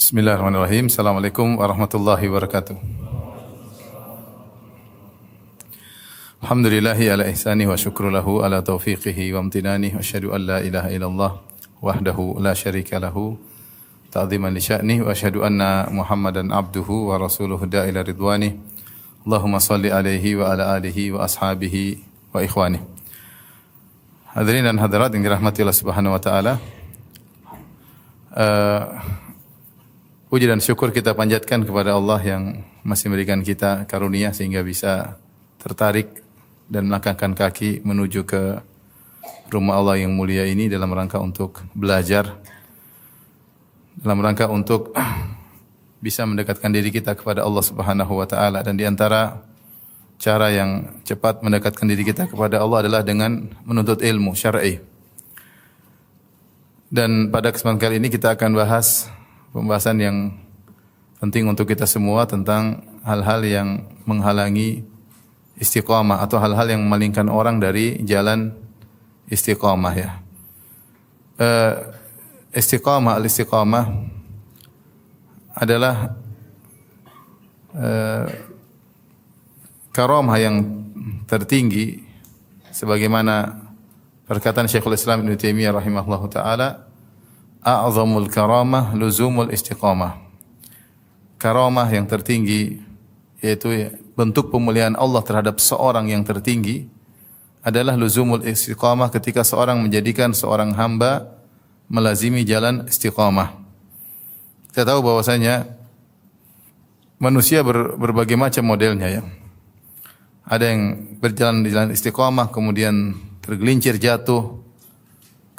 Bismillahirrahmanirrahim. Assalamualaikum warahmatullahi wabarakatuh. Alhamdulillahi ala ihsani wa syukru lahu ala taufiqihi wa amtinani wa asyhadu an la ilaha illallah wahdahu la syarika lahu ta'ziman li sya'ni wa asyhadu anna Muhammadan abduhu wa rasuluhu da'ila ridwani. Allahumma salli alaihi wa ala alihi wa ashabihi wa ikhwani. Hadirin dan hadirat yang dirahmati Allah Subhanahu wa taala. Puji dan syukur kita panjatkan kepada Allah yang masih memberikan kita karunia sehingga bisa tertarik dan melangkahkan kaki menuju ke rumah Allah yang mulia ini dalam rangka untuk belajar, dalam rangka untuk bisa mendekatkan diri kita kepada Allah Subhanahu wa taala. Dan di antara cara yang cepat mendekatkan diri kita kepada Allah adalah dengan menuntut ilmu syar'i. Dan pada kesempatan kali ini kita akan bahas pembahasan yang penting untuk kita semua tentang hal-hal yang menghalangi istiqamah atau hal-hal yang memalingkan orang dari jalan istiqamah ya. Al-istiqamah adalah karamah yang tertinggi sebagaimana perkataan Syekhul Islam Ibnu Taimiyah rahimahullahu taala, a'zamul karamah luzumul istiqamah. Karamah yang tertinggi yaitu bentuk pemuliaan Allah terhadap seorang yang tertinggi adalah luzumul istiqamah, ketika seorang menjadikan seorang hamba melazimi jalan istiqamah. Kita tahu bahwasanya manusia berbagai macam modelnya ya. Ada yang berjalan di jalan istiqamah kemudian tergelincir jatuh,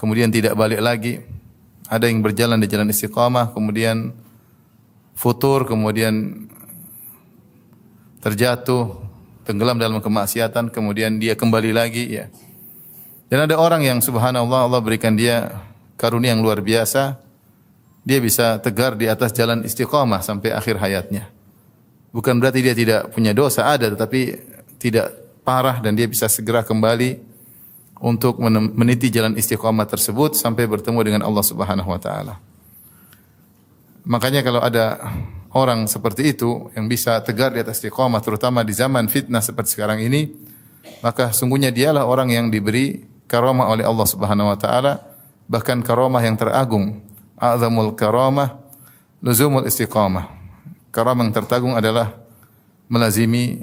kemudian tidak balik lagi. Ada yang berjalan di jalan istiqamah kemudian futur, kemudian terjatuh, tenggelam dalam kemaksiatan, kemudian dia kembali lagi ya. Dan ada orang yang subhanallah Allah berikan dia karunia yang luar biasa. Dia bisa tegar di atas jalan istiqamah sampai akhir hayatnya. Bukan berarti dia tidak punya dosa, ada, tetapi tidak parah dan dia bisa segera kembali untuk meniti jalan istiqamah tersebut sampai bertemu dengan Allah Subhanahu wa taala. Makanya kalau ada orang seperti itu yang bisa tegar di atas istiqamah terutama di zaman fitnah seperti sekarang ini, maka sungguhnya dialah orang yang diberi karamah oleh Allah Subhanahu wa taala, bahkan karamah yang teragung. A'zamul karamah luzumul istiqamah. Karamah yang tertagung adalah melazimi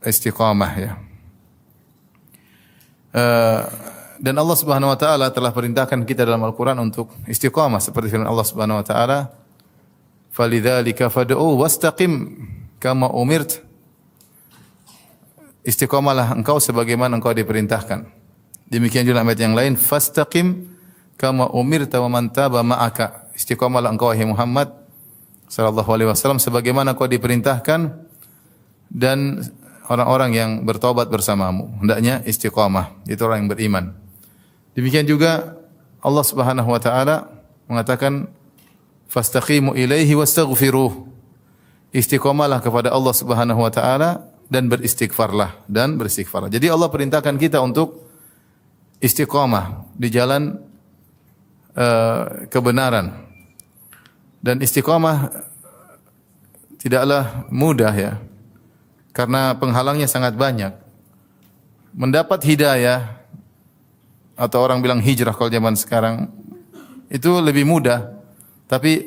istiqamah ya. Dan Allah Subhanahu wa taala telah perintahkan kita dalam Al-Qur'an untuk istiqamah seperti firman Allah Subhanahu wa taala, "Falidzalika fad'u wastaqim kama umirt." Istiqamalah engkau sebagaimana engkau diperintahkan. Demikian juga ayat yang lain, "Fastaqim kama umirta wa man taba ma'aka." Istiqamalah engkau wahai Muhammad sallallahu alaihi wasallam sebagaimana engkau diperintahkan dan orang-orang yang bertobat bersamamu. Hendaknya istiqamah, itu orang yang beriman. Demikian juga Allah Subhanahu wa taala mengatakan fastaqimu ilaihi wastaghfiruh. Istiqamalah kepada Allah Subhanahu wa taala dan beristighfarlah. Jadi Allah perintahkan kita untuk istiqamah di jalan kebenaran. Dan istiqamah tidaklah mudah ya. Karena penghalangnya sangat banyak. Mendapat hidayah atau orang bilang hijrah kalau zaman sekarang itu lebih mudah. Tapi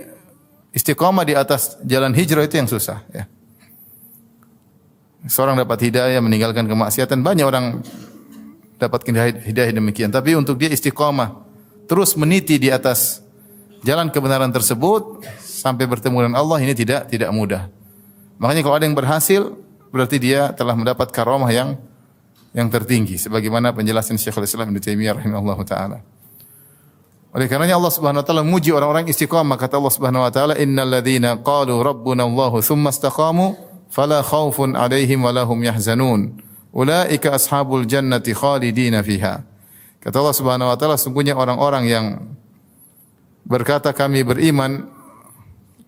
istiqamah di atas jalan hijrah itu yang susah ya. Seorang dapat hidayah meninggalkan kemaksiatan, banyak orang dapat hidayah demikian. Tapi untuk dia istiqamah terus meniti di atas jalan kebenaran tersebut sampai bertemu dengan Allah, ini tidak mudah. Makanya kalau ada yang berhasil berarti dia telah mendapat karamah yang tertinggi sebagaimana penjelasan Syekhul Islam Ibnu Taimiyah rahimahullahu taala. Oleh karenanya Allah Subhanahu wa taala memuji orang-orang istiqamah. Kata Allah Subhanahu wa taala, "Innal ladzina qalu rabbuna Allah tsumma istaqamu fala khaufun 'alaihim wa lahum yahzanun. Ulaika ashabul jannati khalidina fiha." Kata Allah Subhanahu wa taala, sungguhnya orang-orang yang berkata kami beriman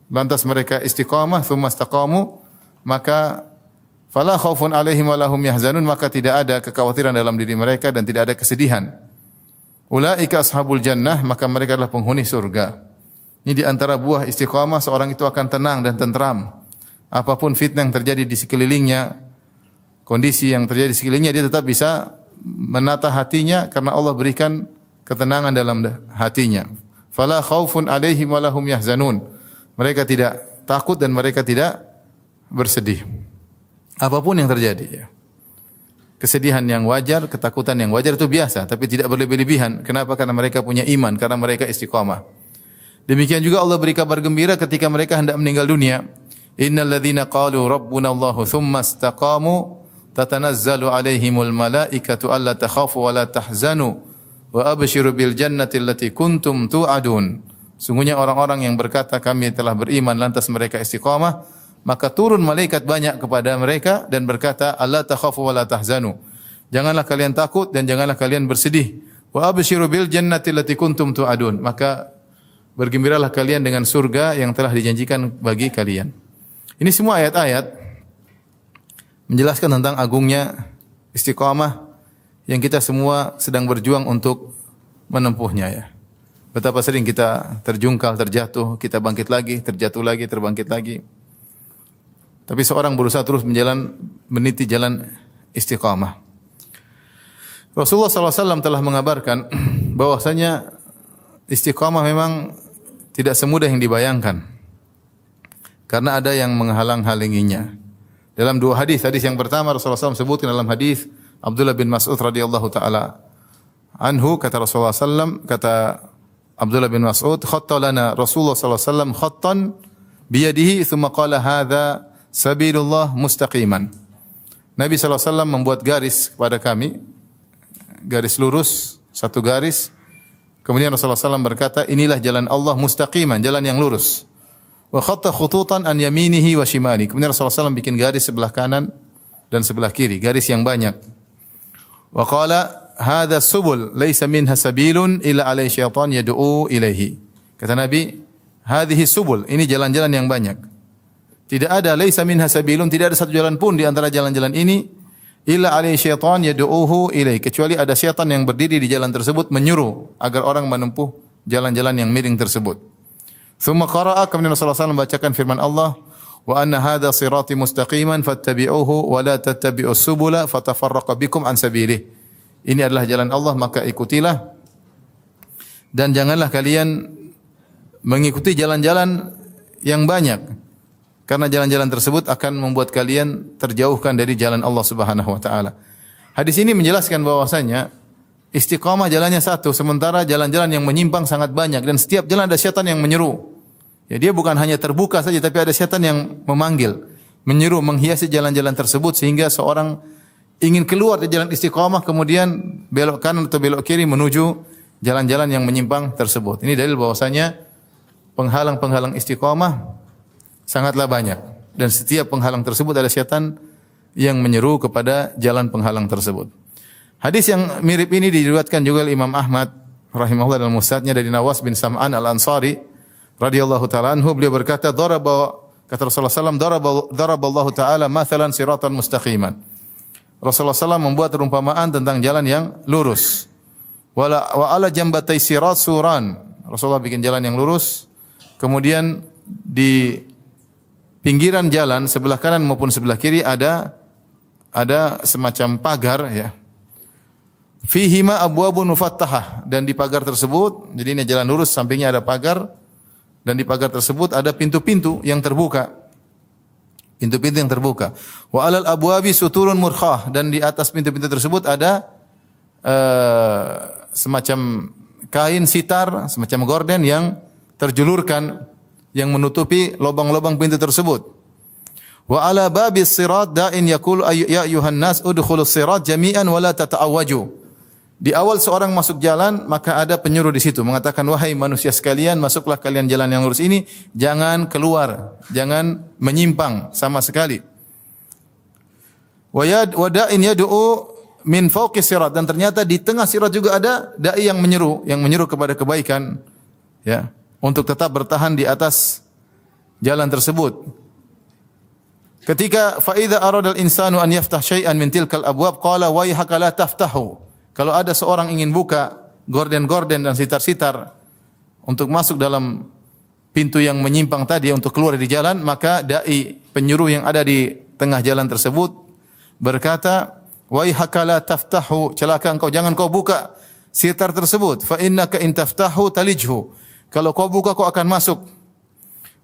lantas mereka istiqamah tsumma istaqamu, maka fala khaufun 'alaihim wa lahum yahzanun, maka tidak ada kekhawatiran dalam diri mereka dan tidak ada kesedihan. Ulaika ashabul jannah, maka mereka adalah penghuni surga. Ini di antara buah istiqamah, seorang itu akan tenang dan tentram. Apapun fitnah yang terjadi di sekelilingnya, kondisi yang terjadi di sekelilingnya, dia tetap bisa menata hatinya karena Allah berikan ketenangan dalam hatinya. Fala khaufun alaihim wa lahum yahzanun. Mereka tidak takut dan mereka tidak bersedih. Apapun yang terjadi, ya. Kesedihan yang wajar, ketakutan yang wajar itu biasa, tapi tidak berlebih-lebihan. Kenapa? Karena mereka punya iman, karena mereka istiqamah. Demikian juga Allah beri kabar gembira ketika mereka hendak meninggal dunia. Innal ladzina qalu rabbuna Allahu tsumma istaqamu tatanazzalu alaihimul malaikatu alla takhafu wa la tahzanu wa abshiru bil jannati allati kuntum tu'adun. Sungguhnya orang-orang yang berkata kami telah beriman lantas mereka istiqamah, maka turun malaikat banyak kepada mereka dan berkata alla takhafu wa la tahzanu. Janganlah kalian takut dan janganlah kalian bersedih. Wa abshiru bil jannati allati kuntum tu'adun. Maka bergembiralah kalian dengan surga yang telah dijanjikan bagi kalian. Ini semua ayat-ayat menjelaskan tentang agungnya istiqamah yang kita semua sedang berjuang untuk menempuhnya, ya. Betapa sering kita terjungkal, terjatuh, kita bangkit lagi, terjatuh lagi, terbangkit lagi. Tapi seorang berusaha terus meniti jalan istiqamah. Rasulullah SAW telah mengabarkan bahwasanya istiqamah memang tidak semudah yang dibayangkan. Karena ada yang menghalang-halanginya. Dalam dua hadis yang pertama Rasulullah SAW sebutkan dalam hadis Abdullah bin Mas'ud radhiyallahu taala anhu, kata Rasulullah SAW, kata Abdullah bin Mas'ud, khatta lana Rasulullah SAW khattan biyadihi thumma qala hadza sabilullah mustaqiman. Nabi SAW membuat garis kepada kami, garis lurus, satu garis. Kemudian Rasulullah SAW berkata, inilah jalan Allah mustaqiman, jalan yang lurus. Wa khatta khututan an yaminihi wa shimali. Kemudian Rasulullah SAW bikin garis sebelah kanan dan sebelah kiri, garis yang banyak. Wa qala hadza subul laisa minha sabilun illa alai syaitan yad'u ilaihi. Kata Nabi, hadhihi subul, ini jalan-jalan yang banyak. Tidak ada laisa minha sabilun, tidak ada satu jalan pun di antara jalan-jalan ini illa alai syaitan yad'uhu ilaihi, kecuali ada syaitan yang berdiri di jalan tersebut menyuruh agar orang menempuh jalan-jalan yang miring tersebut. Thumma qara'a, kemudian Rasulullah SAW membacakan firman Allah, wa anna hadza sirati mustaqiman fattabi'uhu wa la tattabi'us subula fatafarraqa bikum an sabilihi. Ini adalah jalan Allah, maka ikutilah dan janganlah kalian mengikuti jalan-jalan yang banyak, karena jalan-jalan tersebut akan membuat kalian terjauhkan dari jalan Allah Subhanahu wa taala. Hadis ini menjelaskan bahwasanya istiqamah jalannya satu, sementara jalan-jalan yang menyimpang sangat banyak dan setiap jalan ada syaitan yang menyeru. Ya, dia bukan hanya terbuka saja, tapi ada syaitan yang memanggil, menyeru, menghiasi jalan-jalan tersebut sehingga seorang ingin keluar dari jalan istiqamah kemudian belok kanan atau belok kiri menuju jalan-jalan yang menyimpang tersebut. Ini dalil bahwasanya penghalang-penghalang istiqamah sangatlah banyak dan setiap penghalang tersebut ada syaitan yang menyeru kepada jalan penghalang tersebut. Hadis yang mirip ini diriwayatkan juga oleh Imam Ahmad rahimahullah dalam musnadnya dari Nawas bin Sam'an Al-Ansari radhiyallahu taala anhu, beliau berkata, kata Rasulullah SAW, daraballahu taala mathalan siratan mustaqiman. Rasulullah SAW membuat perumpamaan tentang jalan yang lurus. Wa ala jambatai sirat suran. Rasulullah bikin jalan yang lurus, kemudian di pinggiran jalan sebelah kanan maupun sebelah kiri ada semacam pagar, ya. Fihima abwabun mufattahah, dan di pagar tersebut, jadi ini jalan lurus, sampingnya ada pagar dan di pagar tersebut ada pintu-pintu yang terbuka. Pintu-pintu yang terbuka. Wa alal abwabi suturun murkhah, dan di atas pintu-pintu tersebut ada semacam kain sitar, semacam gorden yang terjulurkan yang menutupi lubang-lubang pintu tersebut. Wa ala babis sirat da'in yaqulu ya ayuhan nas udkhulus sirat jami'an wa la tata'awwaju. Di awal seorang masuk jalan, maka ada penyuruh di situ mengatakan, wahai manusia sekalian, masuklah kalian jalan yang lurus ini, jangan keluar, jangan menyimpang sama sekali. Wa da'in yad'u min fawqi sirat, dan ternyata di tengah sirat juga ada dai yang menyeru kepada kebaikan, ya, untuk tetap bertahan di atas jalan tersebut. Ketika fa idza arada al-insanu an yaftah syai'an min tilkal abwab qala wayhaka la taftahu. Kalau ada seorang ingin buka gorden-gorden dan sitar-sitar untuk masuk dalam pintu yang menyimpang tadi untuk keluar dari jalan, maka dai penyuruh yang ada di tengah jalan tersebut berkata, "Waihaka la taftahu, celaka engkau, jangan kau buka sitar tersebut. Fa innaka in taftahu talijhu." Kalau kau buka kau akan masuk.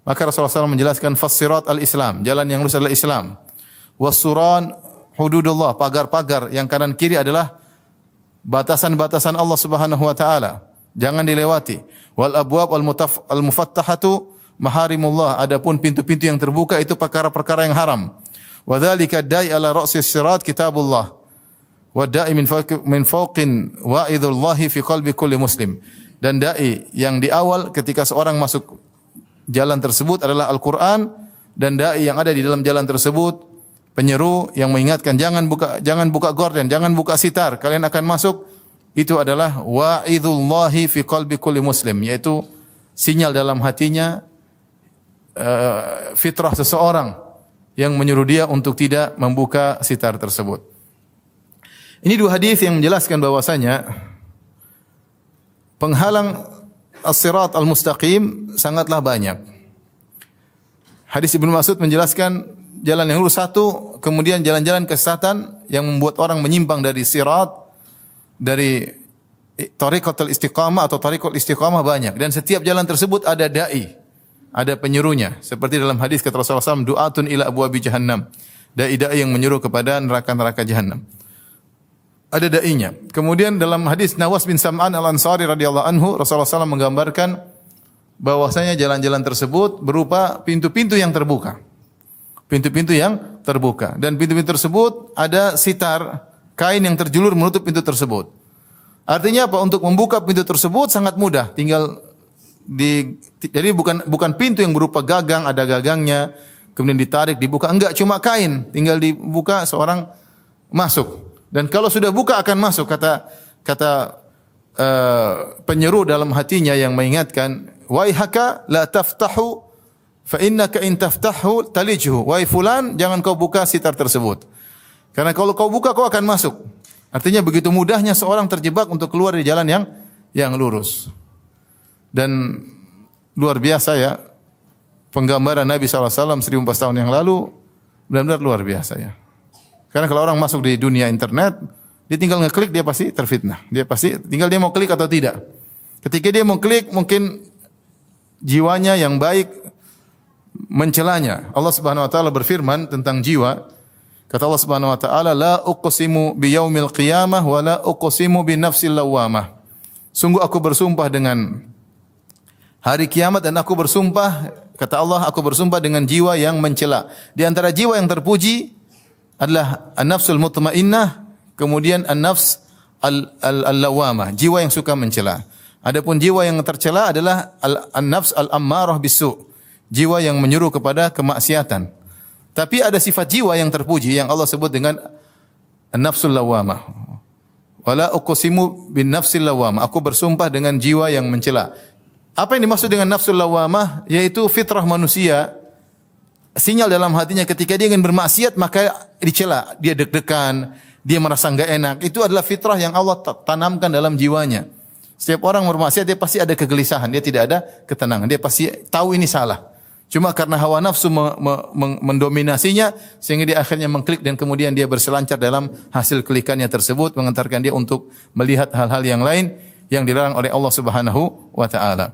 Maka Rasulullah SAW menjelaskan fasirat al-Islam, jalan yang lurus adalah Islam. Wasuran hududullah, pagar-pagar yang kanan kiri adalah batasan-batasan Allah Subhanahu wa taala. Jangan dilewati. Wal abwab al mufattahatu maharimullah. Adapun pintu-pintu yang terbuka itu perkara-perkara yang haram. Wa dzalika da'i ala ra'sis sirat kitabullah. Wa da'i min fawqin wa'idullahi fi qalbi kulli muslim. Dan dai yang di awal ketika seorang masuk jalan tersebut adalah Al-Qur'an, dan dai yang ada di dalam jalan tersebut penyeru yang mengingatkan jangan buka gorden, jangan buka sitar, kalian akan masuk. Itu adalah wa'idullahi fi qalbi kulli muslim, yaitu sinyal dalam hatinya fitrah seseorang yang menyuruh dia untuk tidak membuka sitar tersebut. Ini dua hadis yang menjelaskan bahwasanya penghalang as-sirat al-mustaqim sangatlah banyak. Hadis Ibnu Mas'ud menjelaskan jalan yang lurus satu, kemudian jalan-jalan kesesatan yang membuat orang menyimpang dari sirat, dari tariqatul istiqamah atau tariqul istiqamah banyak, dan setiap jalan tersebut ada dai, ada penyuruhnya. Seperti dalam hadis kata Rasulullah SAW, du'atun ila abwabi jahannam, dai-dai yang menyuruh kepada neraka-neraka jahannam. Ada dai-nya. Kemudian dalam hadis Nawas bin Sam'an al-Ansari radhiyallahu anhu, Rasulullah SAW menggambarkan bahwasanya jalan-jalan tersebut berupa pintu-pintu yang terbuka. Pintu-pintu yang terbuka, dan pintu-pintu tersebut ada sitar kain yang terjulur menutup pintu tersebut. Artinya apa? Untuk membuka pintu tersebut sangat mudah, tinggal jadi bukan pintu yang berupa gagang, ada gagangnya, kemudian ditarik, dibuka, enggak, cuma kain, tinggal dibuka seorang masuk. Dan kalau sudah buka akan masuk, kata penyeru dalam hatinya yang mengingatkan, waihaka la taftahu fa innaka in taftahu talijhu. Wahai fulan, jangan kau buka sitar tersebut. Karena kalau kau buka kau akan masuk. Artinya begitu mudahnya seorang terjebak untuk keluar dari jalan yang lurus. Dan luar biasa ya penggambaran Nabi SAW 1400 tahun yang lalu, benar-benar luar biasa ya. Karena kalau orang masuk di dunia internet, dia tinggal ngeklik, dia pasti terfitnah. Dia pasti tinggal dia mau klik atau tidak. Ketika dia mau klik, mungkin jiwanya yang baik mencelanya. Allah Subhanahu wa taala berfirman tentang jiwa. Kata Allah Subhanahu wa taala, la uqsimu biyaumil qiyamah wa la uqsimu binafsil lawwamah. Sungguh aku bersumpah dengan hari kiamat, dan aku bersumpah, kata Allah, aku bersumpah dengan jiwa yang mencela. Di antara jiwa yang terpuji adalah an-nafsul mutmainnah, kemudian an-nafs al-lawwamah, jiwa yang suka mencela. Adapun jiwa yang tercela adalah an-nafs al-ammarah bisu, jiwa yang menyuruh kepada kemaksiatan. Tapi ada sifat jiwa yang terpuji yang Allah sebut dengan an-nafsul lawwamah. Wala uqsimu bin nafsil lawwamah, aku bersumpah dengan jiwa yang mencela. Apa yang dimaksud dengan nafsul lawwamah? Yaitu fitrah manusia, sinyal dalam hatinya ketika dia ingin bermaksiat maka dicela, dia deg-degan, dia merasa enggak enak. Itu adalah fitrah yang Allah tanamkan dalam jiwanya. Setiap orang bermaksiat dia pasti ada kegelisahan, dia tidak ada ketenangan, dia pasti tahu ini salah. Cuma karena hawa nafsu mendominasinya sehingga dia akhirnya mengklik, dan kemudian dia berselancar dalam hasil klikannya tersebut, mengantarkan dia untuk melihat hal-hal yang lain yang dilarang oleh Allah Subhanahu wa taala.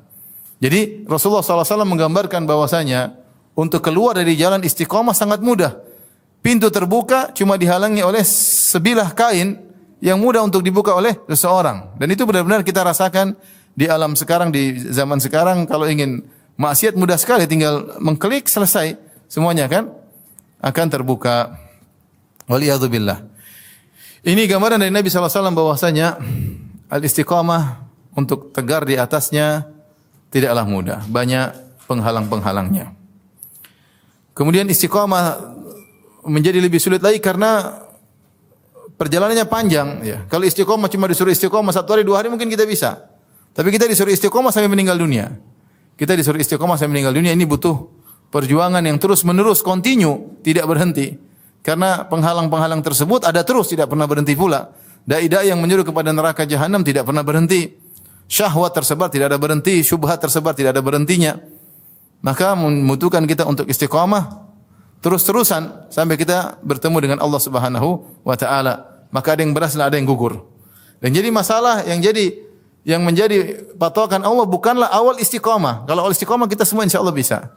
Jadi Rasulullah SAW menggambarkan bahwasanya untuk keluar dari jalan istiqamah sangat mudah. Pintu terbuka cuma dihalangi oleh sebilah kain yang mudah untuk dibuka oleh seseorang. Dan itu benar-benar kita rasakan di alam sekarang, di zaman sekarang. Kalau ingin maksiat mudah sekali, tinggal mengklik selesai semuanya kan akan terbuka. Waliyadzubillah. Ini gambaran dari Nabi SAW bahwasanya al-istiqamah untuk tegar di atasnya tidaklah mudah, banyak penghalang-penghalangnya. Kemudian istiqamah menjadi lebih sulit lagi karena perjalanannya panjang ya. Kalau istiqamah cuma disuruh istiqamah 1 hari 2 hari mungkin kita bisa. Tapi kita disuruh istiqamah sampai meninggal dunia. Kita disuruh istiqamah sampai meninggal dunia, ini butuh perjuangan yang terus-menerus, kontinu, tidak berhenti. Karena penghalang-penghalang tersebut ada terus, tidak pernah berhenti pula. Dai-dai yang menyuruh kepada neraka jahanam tidak pernah berhenti. Syahwat tersebar tidak ada berhenti, syubhat tersebar tidak ada berhentinya. maka membutuhkan kita untuk istiqamah terus-terusan sampai kita bertemu dengan Allah Subhanahu wa taala. Maka ada yang berhasil, ada yang gugur. Dan jadi masalah yang menjadi patokan Allah bukanlah awal istiqamah. Kalau awal istiqamah kita semua insya Allah bisa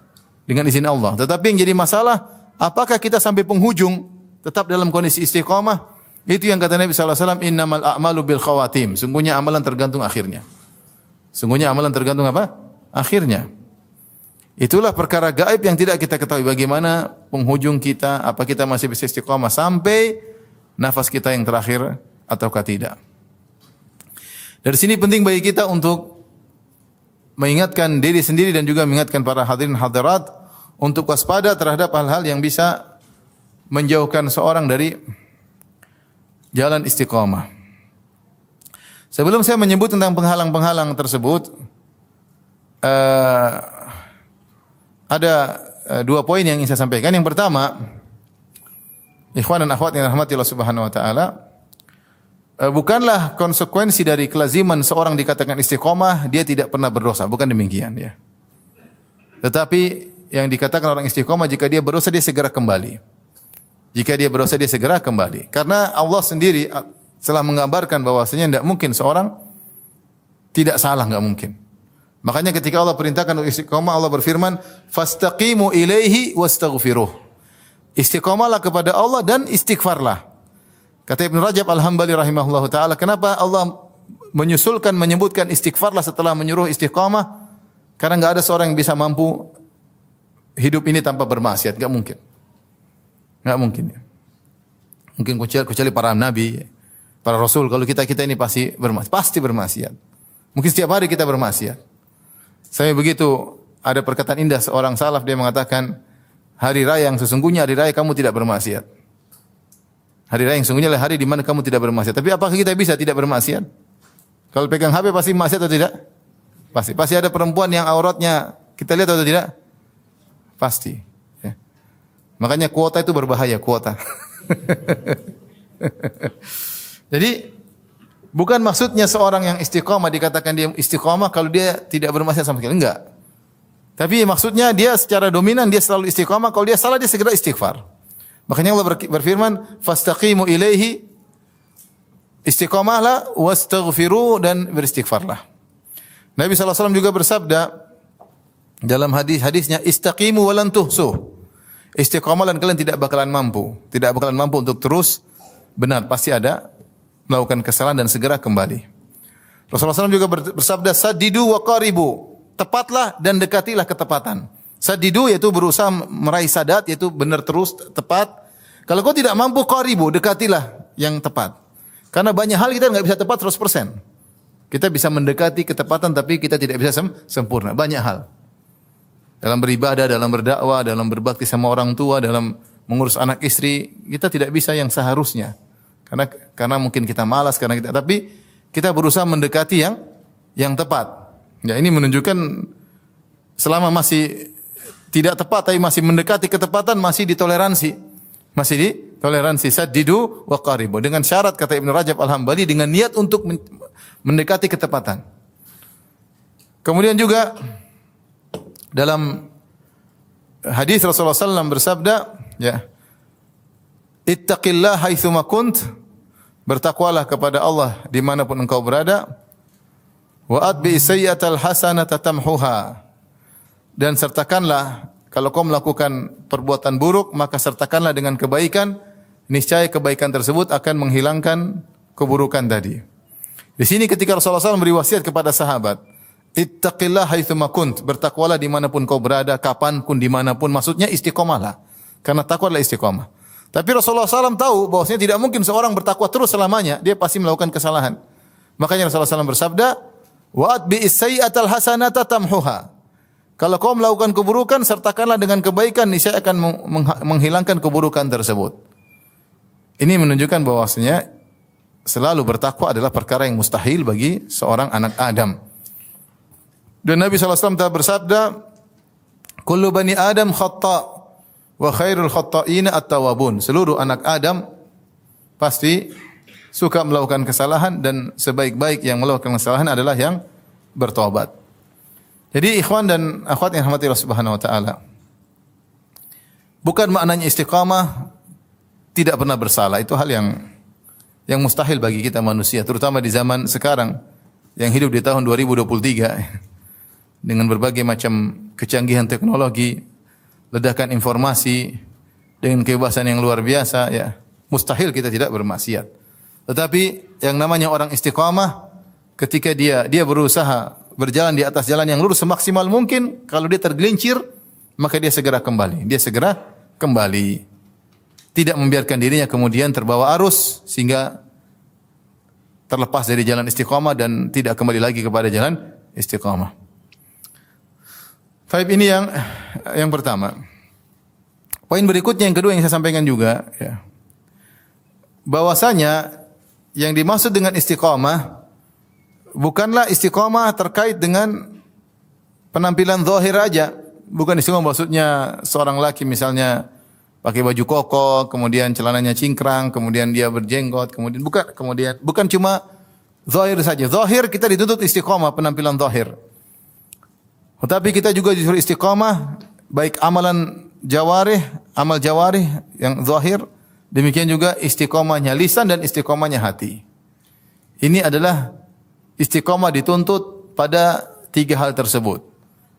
dengan izin Allah. Tetapi yang jadi masalah, apakah kita sampai penghujung tetap dalam kondisi istiqamah? Itu yang kata Nabi sallallahu alaihi wasallam, innamal a'malu bil khawatim. Sungguhnya amalan tergantung akhirnya. Sungguhnya amalan tergantung apa? Akhirnya. Itulah perkara gaib yang tidak kita ketahui. Bagaimana penghujung kita, apa kita masih bisa istiqamah sampai nafas kita yang terakhir ataukah tidak. Dari sini penting bagi kita untuk mengingatkan diri sendiri dan juga mengingatkan para hadirin hadirat untuk waspada terhadap hal-hal yang bisa menjauhkan seorang dari jalan istiqamah. Sebelum saya menyebut tentang penghalang-penghalang tersebut, ada dua poin yang ingin saya sampaikan. Yang pertama, ikhwan dan akhwat yang dirahmati Allah Subhanahu wa taala, bukanlah konsekuensi dari kelaziman seorang dikatakan istiqomah dia tidak pernah berdosa, bukan demikian ya. Tetapi yang dikatakan orang istiqomah, jika dia berdosa dia segera kembali. Jika dia berdosa dia segera kembali. Karena Allah sendiri telah menggambarkan bahwasanya tidak mungkin seorang tidak salah, enggak mungkin. Makanya ketika Allah perintahkan untuk istiqomah, Allah berfirman, "Fastaqimu ilaihi wastaghfiruh." Istiqomahlah kepada Allah dan istighfarlah. Kata Ibnu Rajab Al-Hambali rahimahullahu taala, kenapa Allah menyebutkan istighfarlah setelah menyuruh istiqamah? Karena enggak ada seorang yang bisa mampu hidup ini tanpa bermaksiat, enggak mungkin. Enggak mungkin. Mungkin kecuali para nabi, para rasul. Kalau kita ini pasti bermaksiat. Mungkin setiap hari kita bermaksiat. Saya begitu, ada perkataan indah seorang salaf, dia mengatakan, hari raya yang sesungguhnya hari raya kamu tidak bermaksiat. Hari raya yang sesungguhnya adalah hari di mana kamu tidak bermaksiat. Tapi apakah kita bisa tidak bermaksiat? Kalau pegang HP pasti maksiat atau tidak? Pasti. Pasti ada perempuan yang auratnya kita lihat atau tidak? Pasti. Ya. Makanya kuota itu berbahaya, kuota. Jadi bukan maksudnya seorang yang istiqamah dikatakan dia istiqamah kalau dia tidak bermaksiat sama sekali, enggak. Tapi maksudnya dia secara dominan dia selalu istiqamah, kalau dia salah dia segera istighfar. Makanya Allah berfirman, "Fastaqimu ilaihi", istiqamahlah, wastaghfiru, dan beristighfarlah. Nabi sallallahu alaihi wasallam juga bersabda dalam hadisnya, "Istaqimu wa lan tuhsu." Istiqamah dan kalian tidak bakalan mampu untuk terus benar, pasti ada melakukan kesalahan dan segera kembali. Rasulullah SAW juga bersabda, "Saddidu wa qaribu." Tepatlah dan dekatilah ketepatan. Saddidu yaitu berusaha meraih sadat, yaitu benar terus, tepat. Kalau kau tidak mampu, qaribu, dekatilah yang tepat. Karena banyak hal kita enggak bisa tepat 100%. Kita bisa mendekati ketepatan tapi kita tidak bisa sempurna. Banyak hal. Dalam beribadah, dalam berdakwah, dalam berbakti sama orang tua, dalam mengurus anak istri, kita tidak bisa yang seharusnya. Karena mungkin kita malas, tapi kita berusaha mendekati yang tepat. Ya, ini menunjukkan selama masih tidak tepat tapi masih mendekati ketepatan, masih ditoleransi. Saddidu wa qaribu, dengan syarat kata Ibnu Rajab Al-Hambali, dengan niat untuk mendekati ketepatan. Kemudian juga dalam hadis Rasulullah SAW bersabda, ya, "Ittaqillah haitsuma kunt", bertakwalah kepada Allah dimanapun engkau berada. "Wa atbi sayyi'atal hasanata tamhuha", dan sertakanlah, kalau kau melakukan perbuatan buruk maka sertakanlah dengan kebaikan, niscaya kebaikan tersebut akan menghilangkan keburukan tadi. Di sini ketika Rasulullah SAW beri wasiat kepada sahabat, "Ittaqillah haitsuma kunt", bertakwalah dimanapun kau berada, kapanpun, dimanapun, maksudnya istiqomahlah. Karena takwa adalah istiqomah. Tapi Rasulullah SAW tahu bahwasanya tidak mungkin seorang bertakwa terus selamanya, dia pasti melakukan kesalahan. Makanya Rasulullah SAW bersabda, "Wa atbi'is sayyi'atal hasanata tamhuha." Kalau kau melakukan keburukan, sertakanlah dengan kebaikan, niscaya akan menghilangkan keburukan tersebut. Ini menunjukkan bahwasanya selalu bertakwa adalah perkara yang mustahil bagi seorang anak Adam. Dan Nabi SAW telah bersabda, "Kullu bani Adam khata' wa khairul khata'ina at-tawwabun." Seluruh anak Adam pasti suka melakukan kesalahan dan sebaik-baik yang melakukan kesalahan adalah yang bertobat. Jadi ikhwan dan akhwat yang rahmati Allah Subhanahu wa taala. Bukan maknanya istiqamah tidak pernah bersalah. Itu hal yang mustahil bagi kita manusia, terutama di zaman sekarang yang hidup di tahun 2023 dengan berbagai macam kecanggihan teknologi, ledakan informasi dengan kebebasan yang luar biasa, ya. Mustahil kita tidak bermaksiat. Tetapi yang namanya orang istiqamah, ketika dia berusaha berjalan di atas jalan yang lurus semaksimal mungkin, kalau dia tergelincir, maka dia segera kembali. Dia segera kembali. Tidak membiarkan dirinya kemudian terbawa arus sehingga terlepas dari jalan istiqamah dan tidak kembali lagi kepada jalan istiqamah. Baik, ini yang pertama. Poin berikutnya yang kedua yang saya sampaikan juga, ya. Bahwasanya yang dimaksud dengan istiqamah bukanlah istiqamah terkait dengan penampilan zahir aja. Bukan istiqamah maksudnya seorang laki misalnya pakai baju koko, kemudian celananya cingkrang, kemudian dia berjenggot, bukan cuma zahir saja. Zahir kita dituntut istiqamah penampilan zahir. Tetapi kita juga disuruh istiqamah baik amalan jawarih, amal jawarih yang zahir, demikian juga istiqamahnya lisan dan istiqamahnya hati. Ini adalah istiqamah dituntut pada 3 hal tersebut.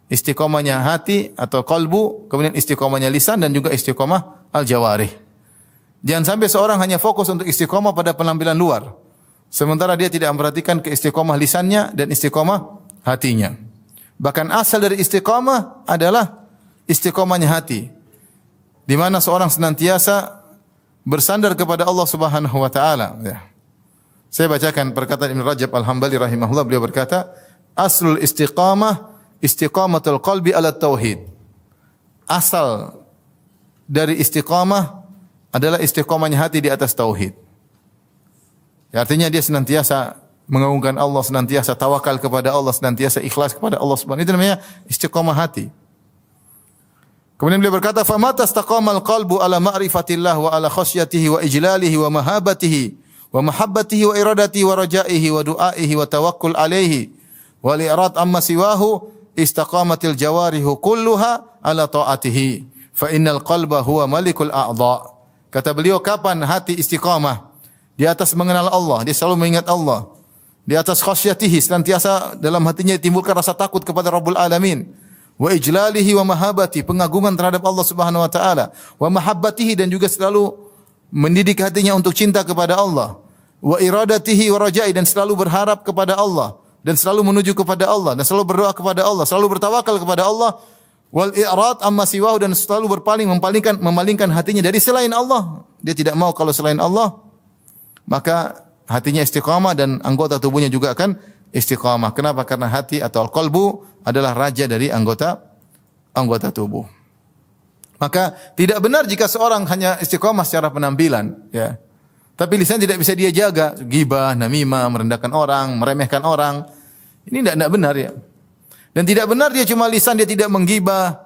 Istiqamahnya hati atau qalbu, kemudian istiqamahnya lisan dan juga istiqamah al-jawarih. Jangan sampai seorang hanya fokus untuk istiqamah pada penampilan luar, sementara dia tidak memperhatikan keistiqamah lisannya dan istiqamah hatinya. Bahkan asal dari istiqamah adalah istiqamahnya hati, di mana seorang senantiasa bersandar kepada Allah Subhanahu wa taala, ya. Saya bacakan perkataan Ibnu Rajab Al-Hambali rahimahullah, beliau berkata, "Aslul istiqamah istiqamatul qalbi ala tauhid." Asal dari istiqamah adalah istiqamahnya hati di atas tauhid. Ya, artinya dia senantiasa mengagungkan Allah, senantiasa tawakal kepada Allah, senantiasa ikhlas kepada Allah Subhanahu. Itu namanya istiqamah hati. Kemudian beliau berkata, "Famata istaqamal qalbu ala ma'rifatillah wa ala khasyatihi wa ijlalihi wa mahabatihi wa mahabbatihi wa iradatihi wa rajaihi wa du'aihi wa tawakkul alaihi wa li'rad amma siwahu istaqamatil jawarihu kulluha ala ta'atihi fa innal qalba huwa malikul a'dha." Kata beliau, kapan hati istiqamah di atas mengenal Allah, dia selalu mengingat Allah, di atas khasyatihi, senantiasa dalam hatinya timbulkan rasa takut kepada Rabbul Alamin, wa ijlalihi wa mahabbati, pengagungan terhadap Allah Subhanahu wa taala, wa mahabbatihi, dan juga selalu mendidik hatinya untuk cinta kepada Allah, wa iradatihi wa rajai, dan selalu berharap kepada Allah dan selalu menuju kepada Allah dan selalu berdoa kepada Allah, selalu bertawakal kepada Allah, wal i'rad amma siwahu, dan selalu memalingkan hatinya dari selain Allah. Dia tidak mau kalau selain Allah, maka hatinya istiqamah dan anggota tubuhnya juga akan istiqamah. Kenapa? Karena hati atau qalbu adalah raja dari anggota tubuh. Maka tidak benar jika seorang hanya istiqamah secara penampilan, ya. Tapi lisan tidak bisa dia jaga, ghibah, namimah, merendahkan orang, meremehkan orang. Ini tidak benar, ya. Dan tidak benar dia cuma lisan, dia tidak menggibah,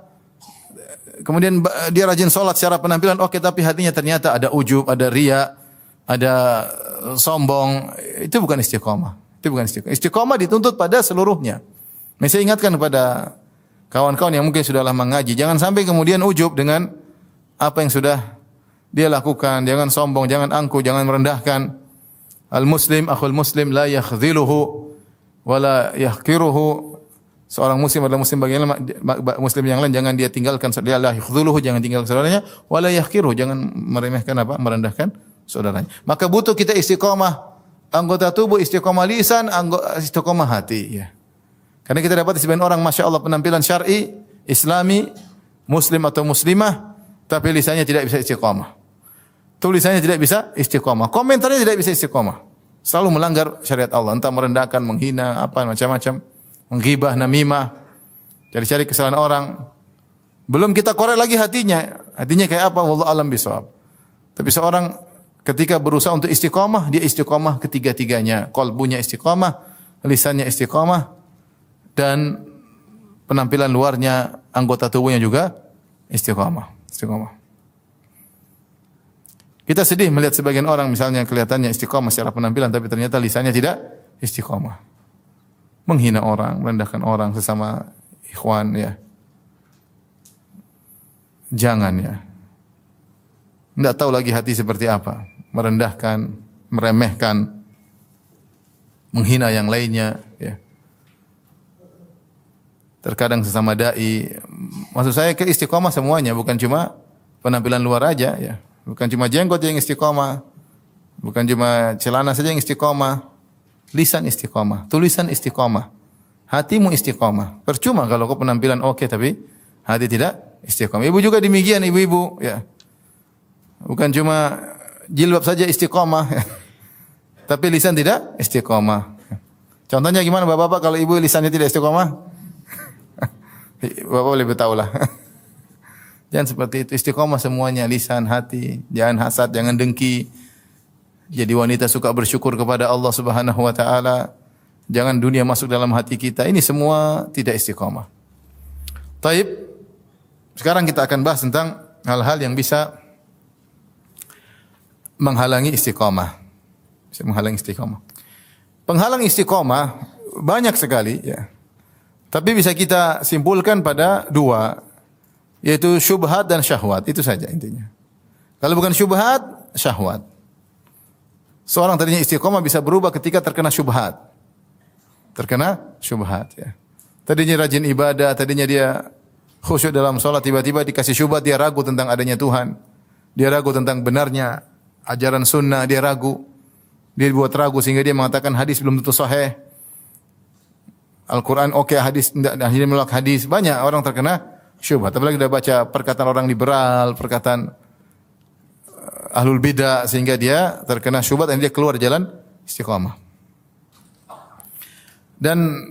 kemudian dia rajin salat secara penampilan, oke, tapi hatinya ternyata ada ujub, ada riya, ada sombong. Itu bukan istiqamah. Itu bukan istiqamah. Istiqamah dituntut pada seluruhnya. Saya ingatkan kepada kawan-kawan yang mungkin sudah lama ngaji, jangan sampai kemudian ujub dengan apa yang sudah dia lakukan. Jangan sombong, jangan angkuh, jangan merendahkan. Al-muslim akhul muslim la yakhdhiluhu wa la yahqiruhu. Seorang muslim adalah muslim bagi muslim yang lain, jangan dia tinggalkan, dia la yakhdhiluhu, jangan tinggalkan saudaranya, wa la yahqiruhu, jangan meremehkan merendahkan saudaranya. Maka butuh kita istiqamah anggota tubuh, istiqamah lisan, istiqamah hati, ya. Karena kita dapat sebagian orang, masya Allah, penampilan syar'i, islami, muslim atau muslimah, tapi lisannya tidak bisa istiqamah. Tulisannya tidak bisa istiqamah, komentarnya tidak bisa istiqamah. Selalu melanggar syariat Allah, entah merendahkan, menghina, macam-macam, menggibah, namimah, cari-cari kesalahan orang. Belum kita korek lagi hatinya kayak apa? Wallahu a'lam bishawab. Tapi seorang ketika berusaha untuk istiqamah, dia istiqamah ketiga-tiganya. Qalbunya istiqamah, lisannya istiqamah, dan penampilan luarnya, anggota tubuhnya juga istiqamah. Kita sedih melihat sebagian orang misalnya kelihatannya istiqamah secara penampilan, tapi ternyata lisannya tidak istiqamah. Menghina orang, merendahkan orang, sesama ikhwan ya. Jangan ya. Tidak tahu lagi hati seperti apa. Merendahkan, meremehkan, menghina yang lainnya ya. Terkadang sesama dai, maksud saya ke istiqomah semuanya, bukan cuma penampilan luar aja ya. Bukan cuma jenggot yang istiqomah, bukan cuma celana saja yang istiqomah. Lisan istiqomah, tulisan istiqomah, hatimu istiqomah. Percuma kalau kau penampilan oke tapi hati tidak istiqomah. Ibu juga demikian, ibu-ibu ya. Bukan cuma jilbab saja istiqomah ya. Tapi lisan tidak istiqomah. Contohnya gimana bapak-bapak kalau ibu lisannya tidak istiqomah? Bapak lebih tahu lah. Jangan seperti itu. Istiqomah semuanya, lisan, hati. Jangan hasad, jangan dengki. Jadi wanita suka bersyukur kepada Allah Subhanahu wa taala. Jangan dunia masuk dalam hati kita. Ini semua tidak istiqomah. Taib. Sekarang kita akan bahas tentang hal-hal yang bisa menghalangi istiqomah. Bisa menghalangi istiqomah. Penghalang istiqomah banyak sekali ya. Tapi bisa kita simpulkan pada dua, yaitu syubhat dan syahwat. Itu saja intinya. Kalau bukan syubhat, syahwat. Seorang tadinya istiqomah bisa berubah ketika terkena syubhat. Terkena syubhat ya. Tadinya rajin ibadah, tadinya dia khusyuk dalam salat, tiba-tiba dikasih syubhat, dia ragu tentang adanya Tuhan. Dia ragu tentang benarnya ajaran sunnah, dia ragu. Dia buat ragu sehingga dia mengatakan hadis belum tentu sahih. Al-Quran oke, hadis tidak, akhirnya menolak hadis. Banyak orang terkena syubhat. Apalagi sudah baca perkataan orang liberal, perkataan ahlul bidah, sehingga dia terkena syubhat dan dia keluar jalan istiqamah. Dan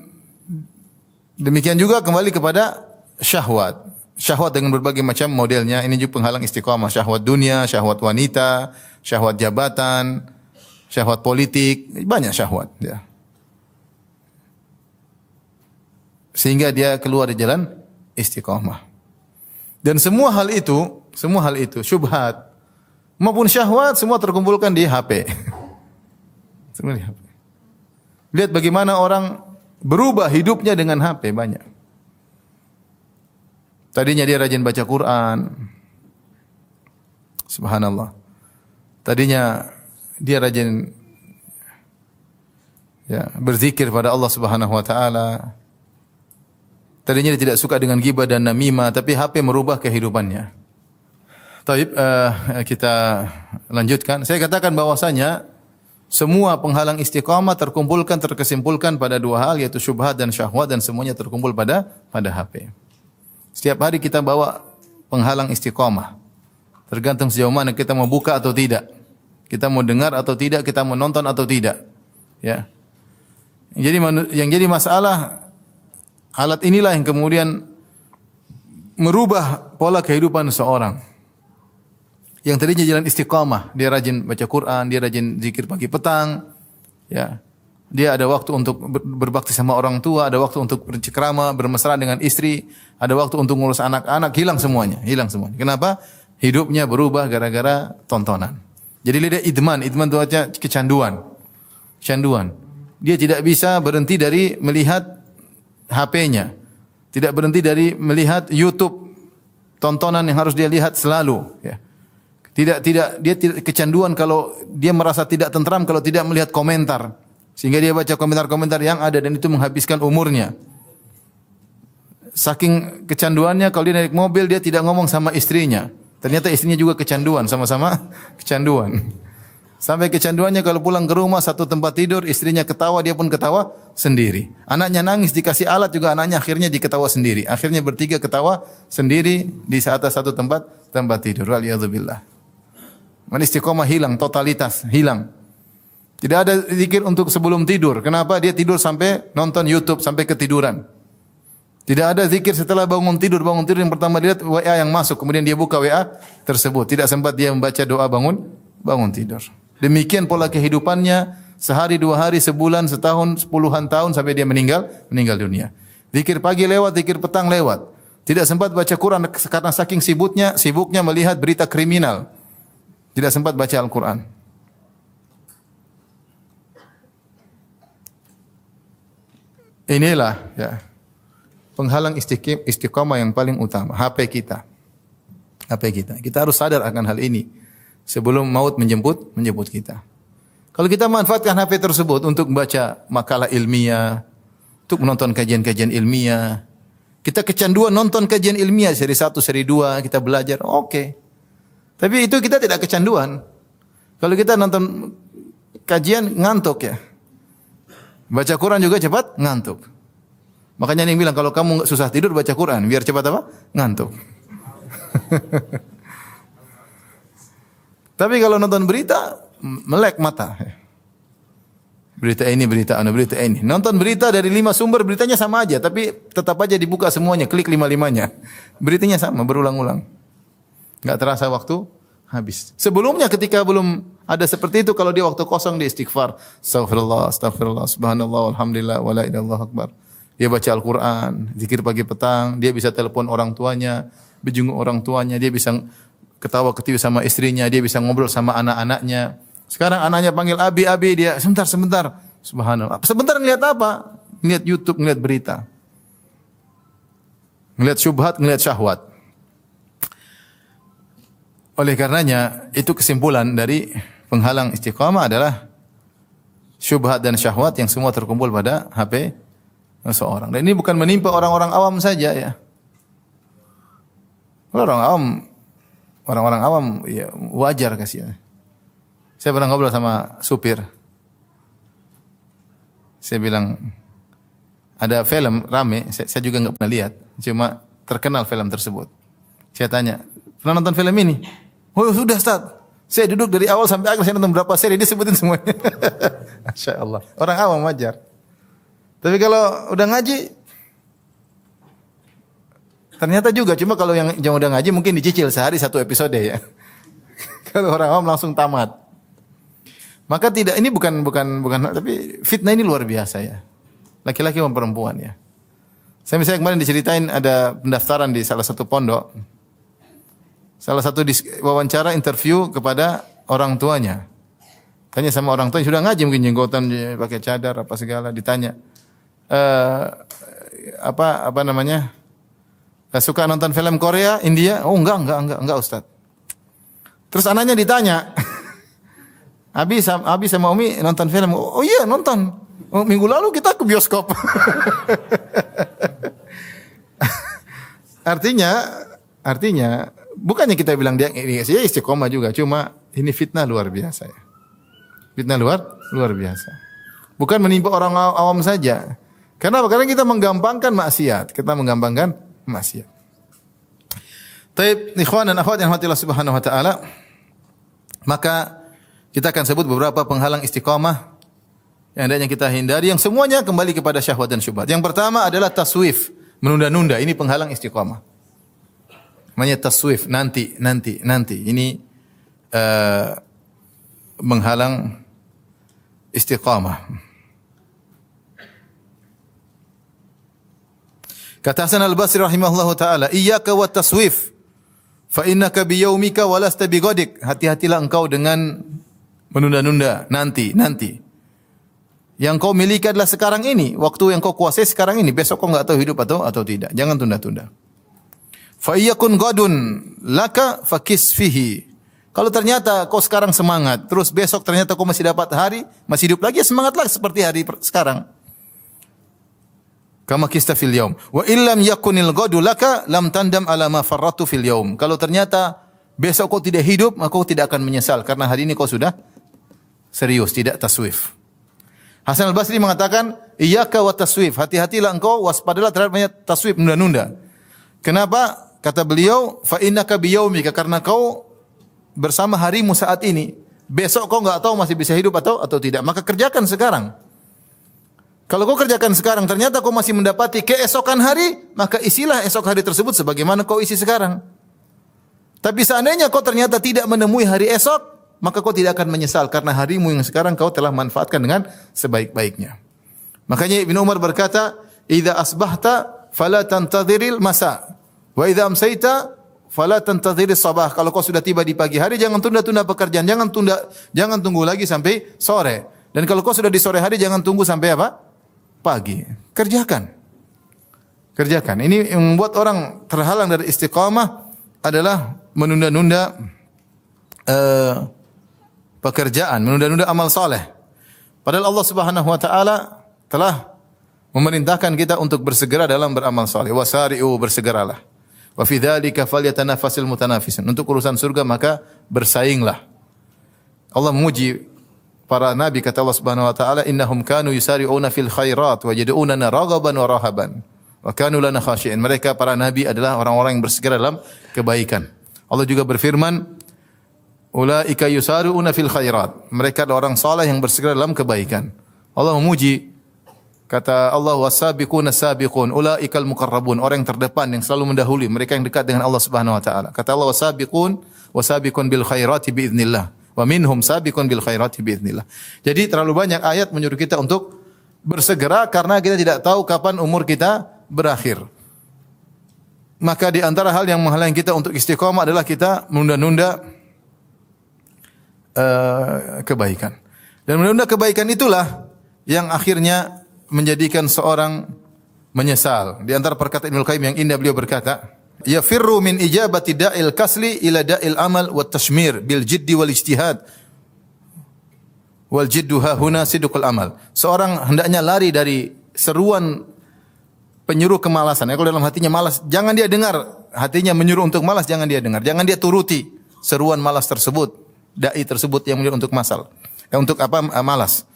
demikian juga kembali kepada syahwat. Syahwat dengan berbagai macam modelnya, ini juga penghalang istiqamah. Syahwat dunia, syahwat wanita, syahwat jabatan, syahwat politik, banyak syahwat ya. Sehingga dia keluar di jalan istiqamah. Dan semua hal itu syubhat maupun syahwat semua terkumpulkan di HP. Semua di HP. Lihat bagaimana orang berubah hidupnya dengan HP banyak. Tadinya dia rajin baca Quran. Subhanallah. Tadinya dia rajin ya, berzikir pada Allah Subhanahu wa taala. Tadinya dia tidak suka dengan ghibah dan namimah, tapi HP merubah kehidupannya. Taib, kita lanjutkan. Saya katakan bahwasanya semua penghalang istiqamah terkesimpulkan pada dua hal, yaitu syubhat dan syahwat, dan semuanya terkumpul pada HP. Setiap hari kita bawa penghalang istiqamah. Tergantung sejauh mana kita mau buka atau tidak. Kita mau dengar atau tidak, kita mau nonton atau tidak. Ya. Yang jadi masalah, alat inilah yang kemudian merubah pola kehidupan seorang. Yang tadinya jalan istiqamah, dia rajin baca Quran, dia rajin zikir pagi petang, ya. Dia ada waktu untuk berbakti sama orang tua, ada waktu untuk bercengkrama, bermesra dengan istri, ada waktu untuk ngurus anak-anak, hilang semuanya. Kenapa? Hidupnya berubah gara-gara tontonan. Jadi dia idman itu artinya kecanduan. Dia tidak bisa berhenti dari melihat HP-nya. Tidak berhenti dari melihat YouTube, tontonan yang harus dia lihat selalu, ya. Dia tidak kecanduan kalau dia merasa tidak tentram kalau tidak melihat komentar. Sehingga dia baca komentar-komentar yang ada dan itu menghabiskan umurnya. Saking kecanduannya kalau dia naik mobil dia tidak ngomong sama istrinya. Ternyata istrinya juga kecanduan, sama-sama kecanduan. Sampai kecanduannya kalau pulang ke rumah satu tempat tidur, istrinya ketawa, dia pun ketawa sendiri. Anaknya nangis dikasih alat juga anaknya akhirnya diketawa sendiri. Akhirnya bertiga ketawa sendiri di atas satu tempat tidur. Waliyadzubillah. Istiqomah hilang, totalitas hilang. Tidak ada zikir untuk sebelum tidur. Kenapa? Dia tidur sampai nonton YouTube sampai ketiduran. Tidak ada zikir setelah bangun tidur. Bangun tidur yang pertama dia lihat WA yang masuk, kemudian dia buka WA tersebut. Tidak sempat dia membaca doa bangun tidur. Demikian pola kehidupannya sehari, dua hari, sebulan, setahun, puluhan tahun sampai dia meninggal dunia. Zikir pagi lewat, zikir petang lewat. Tidak sempat baca Quran karena saking sibuknya melihat berita kriminal. Tidak sempat baca Al-Quran. Inilah ya, penghalang istiqamah yang paling utama, HP kita. HP kita. Kita harus sadar akan hal ini sebelum maut menjemput kita. Kalau kita manfaatkan HP tersebut untuk membaca makalah ilmiah, untuk menonton kajian-kajian ilmiah, kita kecanduan nonton kajian ilmiah seri 1, seri 2, kita belajar, oke. Tapi itu kita tidak kecanduan. Kalau kita nonton kajian ngantuk ya. Baca Quran juga cepat ngantuk. Makanya yang bilang kalau kamu susah tidur baca Quran biar cepat apa? Ngantuk. Tapi kalau nonton berita melek mata. Berita ini, berita ini. Nonton berita dari 5 sumber beritanya sama aja, tapi tetap aja dibuka semuanya, klik 5-5-nya. Beritanya sama berulang-ulang. Enggak terasa waktu habis. Sebelumnya ketika belum ada seperti itu, kalau dia waktu kosong dia istighfar, astagfirullah, astagfirullah, subhanallah, alhamdulillah, wala ilaha illallah akbar. Dia baca Al-Qur'an, zikir pagi petang, dia bisa telepon orang tuanya, berjenguk orang tuanya, dia bisa ketawa-ketiwi sama istrinya, dia bisa ngobrol sama anak-anaknya. Sekarang anaknya panggil abi, dia sebentar. Subhanallah. Sebentar ngelihat apa? Ngelihat YouTube, ngelihat berita. Ngelihat syubhat, ngelihat syahwat. Oleh karenanya, itu kesimpulan dari penghalang istiqamah adalah syubhat dan syahwat yang semua terkumpul pada HP seseorang. Dan ini bukan menimpa orang-orang awam saja ya. Kalau orang-orang awam ya wajar kasih. Saya pernah ngobrol sama supir. Saya bilang, ada film rame, saya juga enggak pernah lihat, cuma terkenal film tersebut. Saya tanya, pernah nonton film ini? Oh sudah Ustaz. Saya duduk dari awal sampai akhir, saya nonton berapa seri, dia sebutin semuanya. Masya Allah. Orang awam wajar. Tapi kalau udah ngaji, ternyata juga, cuma kalau yang udah ngaji mungkin dicicil sehari 1 episode ya. Kalau orang awam langsung tamat. Maka tidak, ini bukan tapi fitnah ini luar biasa ya. Laki-laki maupun perempuan ya. Saya misalnya kemarin diceritain ada pendaftaran di salah satu pondok. Salah satu wawancara interview kepada orang tuanya. Tanya sama orang tuanya, sudah ngaji mungkin jenggotan pakai cadar apa segala, ditanya. Apa namanya? Suka nonton film Korea, India? Oh enggak Ustaz. Terus anaknya ditanya, Abi sama Umi nonton film. Oh iya nonton. Oh, minggu lalu kita ke bioskop. Artinya bukannya kita bilang dia istiqomah juga, cuma ini fitnah luar biasa ya. Fitnah luar biasa. Bukan menimpa orang awam saja. Kenapa? Karena kita menggampangkan maksiat. Taib ikhwan dan akhwat yang rahmatillah subhanahu wa ta'ala. Maka kita akan sebut beberapa penghalang istiqamah yang hendaknya kita hindari, yang semuanya kembali kepada syahwat dan syubhat. Yang pertama adalah taswif, menunda-nunda. Ini penghalang istiqamah. Namanya taswif, nanti. Ini menghalang istiqamah. Kata Hasan Al-Basri rahimahullahu taala, "Iyyaka wat taswif, fa innaka bi yaumika wa lasta bi ghadik." Hati-hatilah engkau dengan menunda-nunda, nanti. Yang kau miliki adalah sekarang ini, waktu yang kau kuasai sekarang ini, besok kau enggak tahu hidup atau tidak. Jangan tunda-tunda. Fa iyakun ghadun laka fakis fihi. Kalau ternyata kau sekarang semangat, terus besok ternyata kau masih dapat hari, masih hidup lagi, semangatlah seperti hari sekarang. Kama kista fil yaum. Wa illam yakunil ghadu laka lam tandam ala ma farratu fil yaum. Kalau ternyata besok kau tidak hidup, maka kau tidak akan menyesal karena hari ini kau sudah serius, tidak taswif. Hasan Al-Basri mengatakan, iyyaka wa taswif, hati-hatilah engkau, waspadalah terhadap taswif, menunda-nunda. Kenapa? Kata beliau, fa innaka biyaumika, karena kau bersama harimu saat ini. Besok kau enggak tahu masih bisa hidup atau tidak. Maka kerjakan sekarang. Kalau kau kerjakan sekarang, ternyata kau masih mendapati keesokan hari, maka isilah esok hari tersebut sebagaimana kau isi sekarang. Tapi seandainya kau ternyata tidak menemui hari esok, maka kau tidak akan menyesal karena harimu yang sekarang kau telah manfaatkan dengan sebaik-baiknya. Makanya Ibnu Umar berkata, "Idza asbahta fala tantadhiril masa, wa idza amsayta fala tantadhiris sabah." Kalau kau sudah tiba di pagi hari, jangan tunda-tunda pekerjaan, jangan tunggu lagi sampai sore. Dan kalau kau sudah di sore hari, jangan tunggu sampai apa? Pagi. Kerjakan Kerjakan. Ini yang membuat orang terhalang dari istiqamah adalah menunda-nunda pekerjaan, menunda-nunda amal saleh. Padahal Allah Subhanahu wa taala telah memerintahkan kita untuk bersegera dalam beramal saleh. Wasari'u, bersegeralah. Wa fi dzalika falyatanafasul mutanafisun. Untuk urusan surga maka bersainglah. Allah memuji para nabi, kata Allah Subhanahu wa taala, innahum kanu yusari'una fil khairat wa yad'unana raghaban wa rahaban. Wa kanu lana khashi'in. Mereka para nabi adalah orang-orang yang bersegera dalam kebaikan. Allah juga berfirman, ulaika yusari'una fil khairat. Mereka adalah orang saleh yang bersegera dalam kebaikan. Allah memuji, kata Allah, wasabiquna sabiqun ulaikal muqarrabun, orang yang terdepan yang selalu mendahului, mereka yang dekat dengan Allah Subhanahu wa taala. Kata Allah, wasabiqun bil khairati biidznillah wa minhum sabiqun bil khairati biidznillah. Jadi terlalu banyak ayat menyuruh kita untuk bersegera karena kita tidak tahu kapan umur kita berakhir. Maka di antara hal yang menghalangi kita untuk istiqamah adalah kita menunda-nunda kebaikan. Dan menunda kebaikan itulah yang akhirnya menjadikan seorang menyesal. Di antara perkataan Ibnu Qayyim yang indah, beliau berkata, yafirru min ijabati da'il kasli ila da'il amal wat tashmir bil jiddi wal ijtihad. Wal jiddu ha huna sidqul amal. Seorang hendaknya lari dari seruan penyuruh kemalasan. Kalau dalam hatinya malas, jangan dia dengar. Hatinya menyuruh untuk malas, jangan dia dengar. Jangan dia turuti seruan malas tersebut, dai tersebut yang menyuruh untuk untuk malas.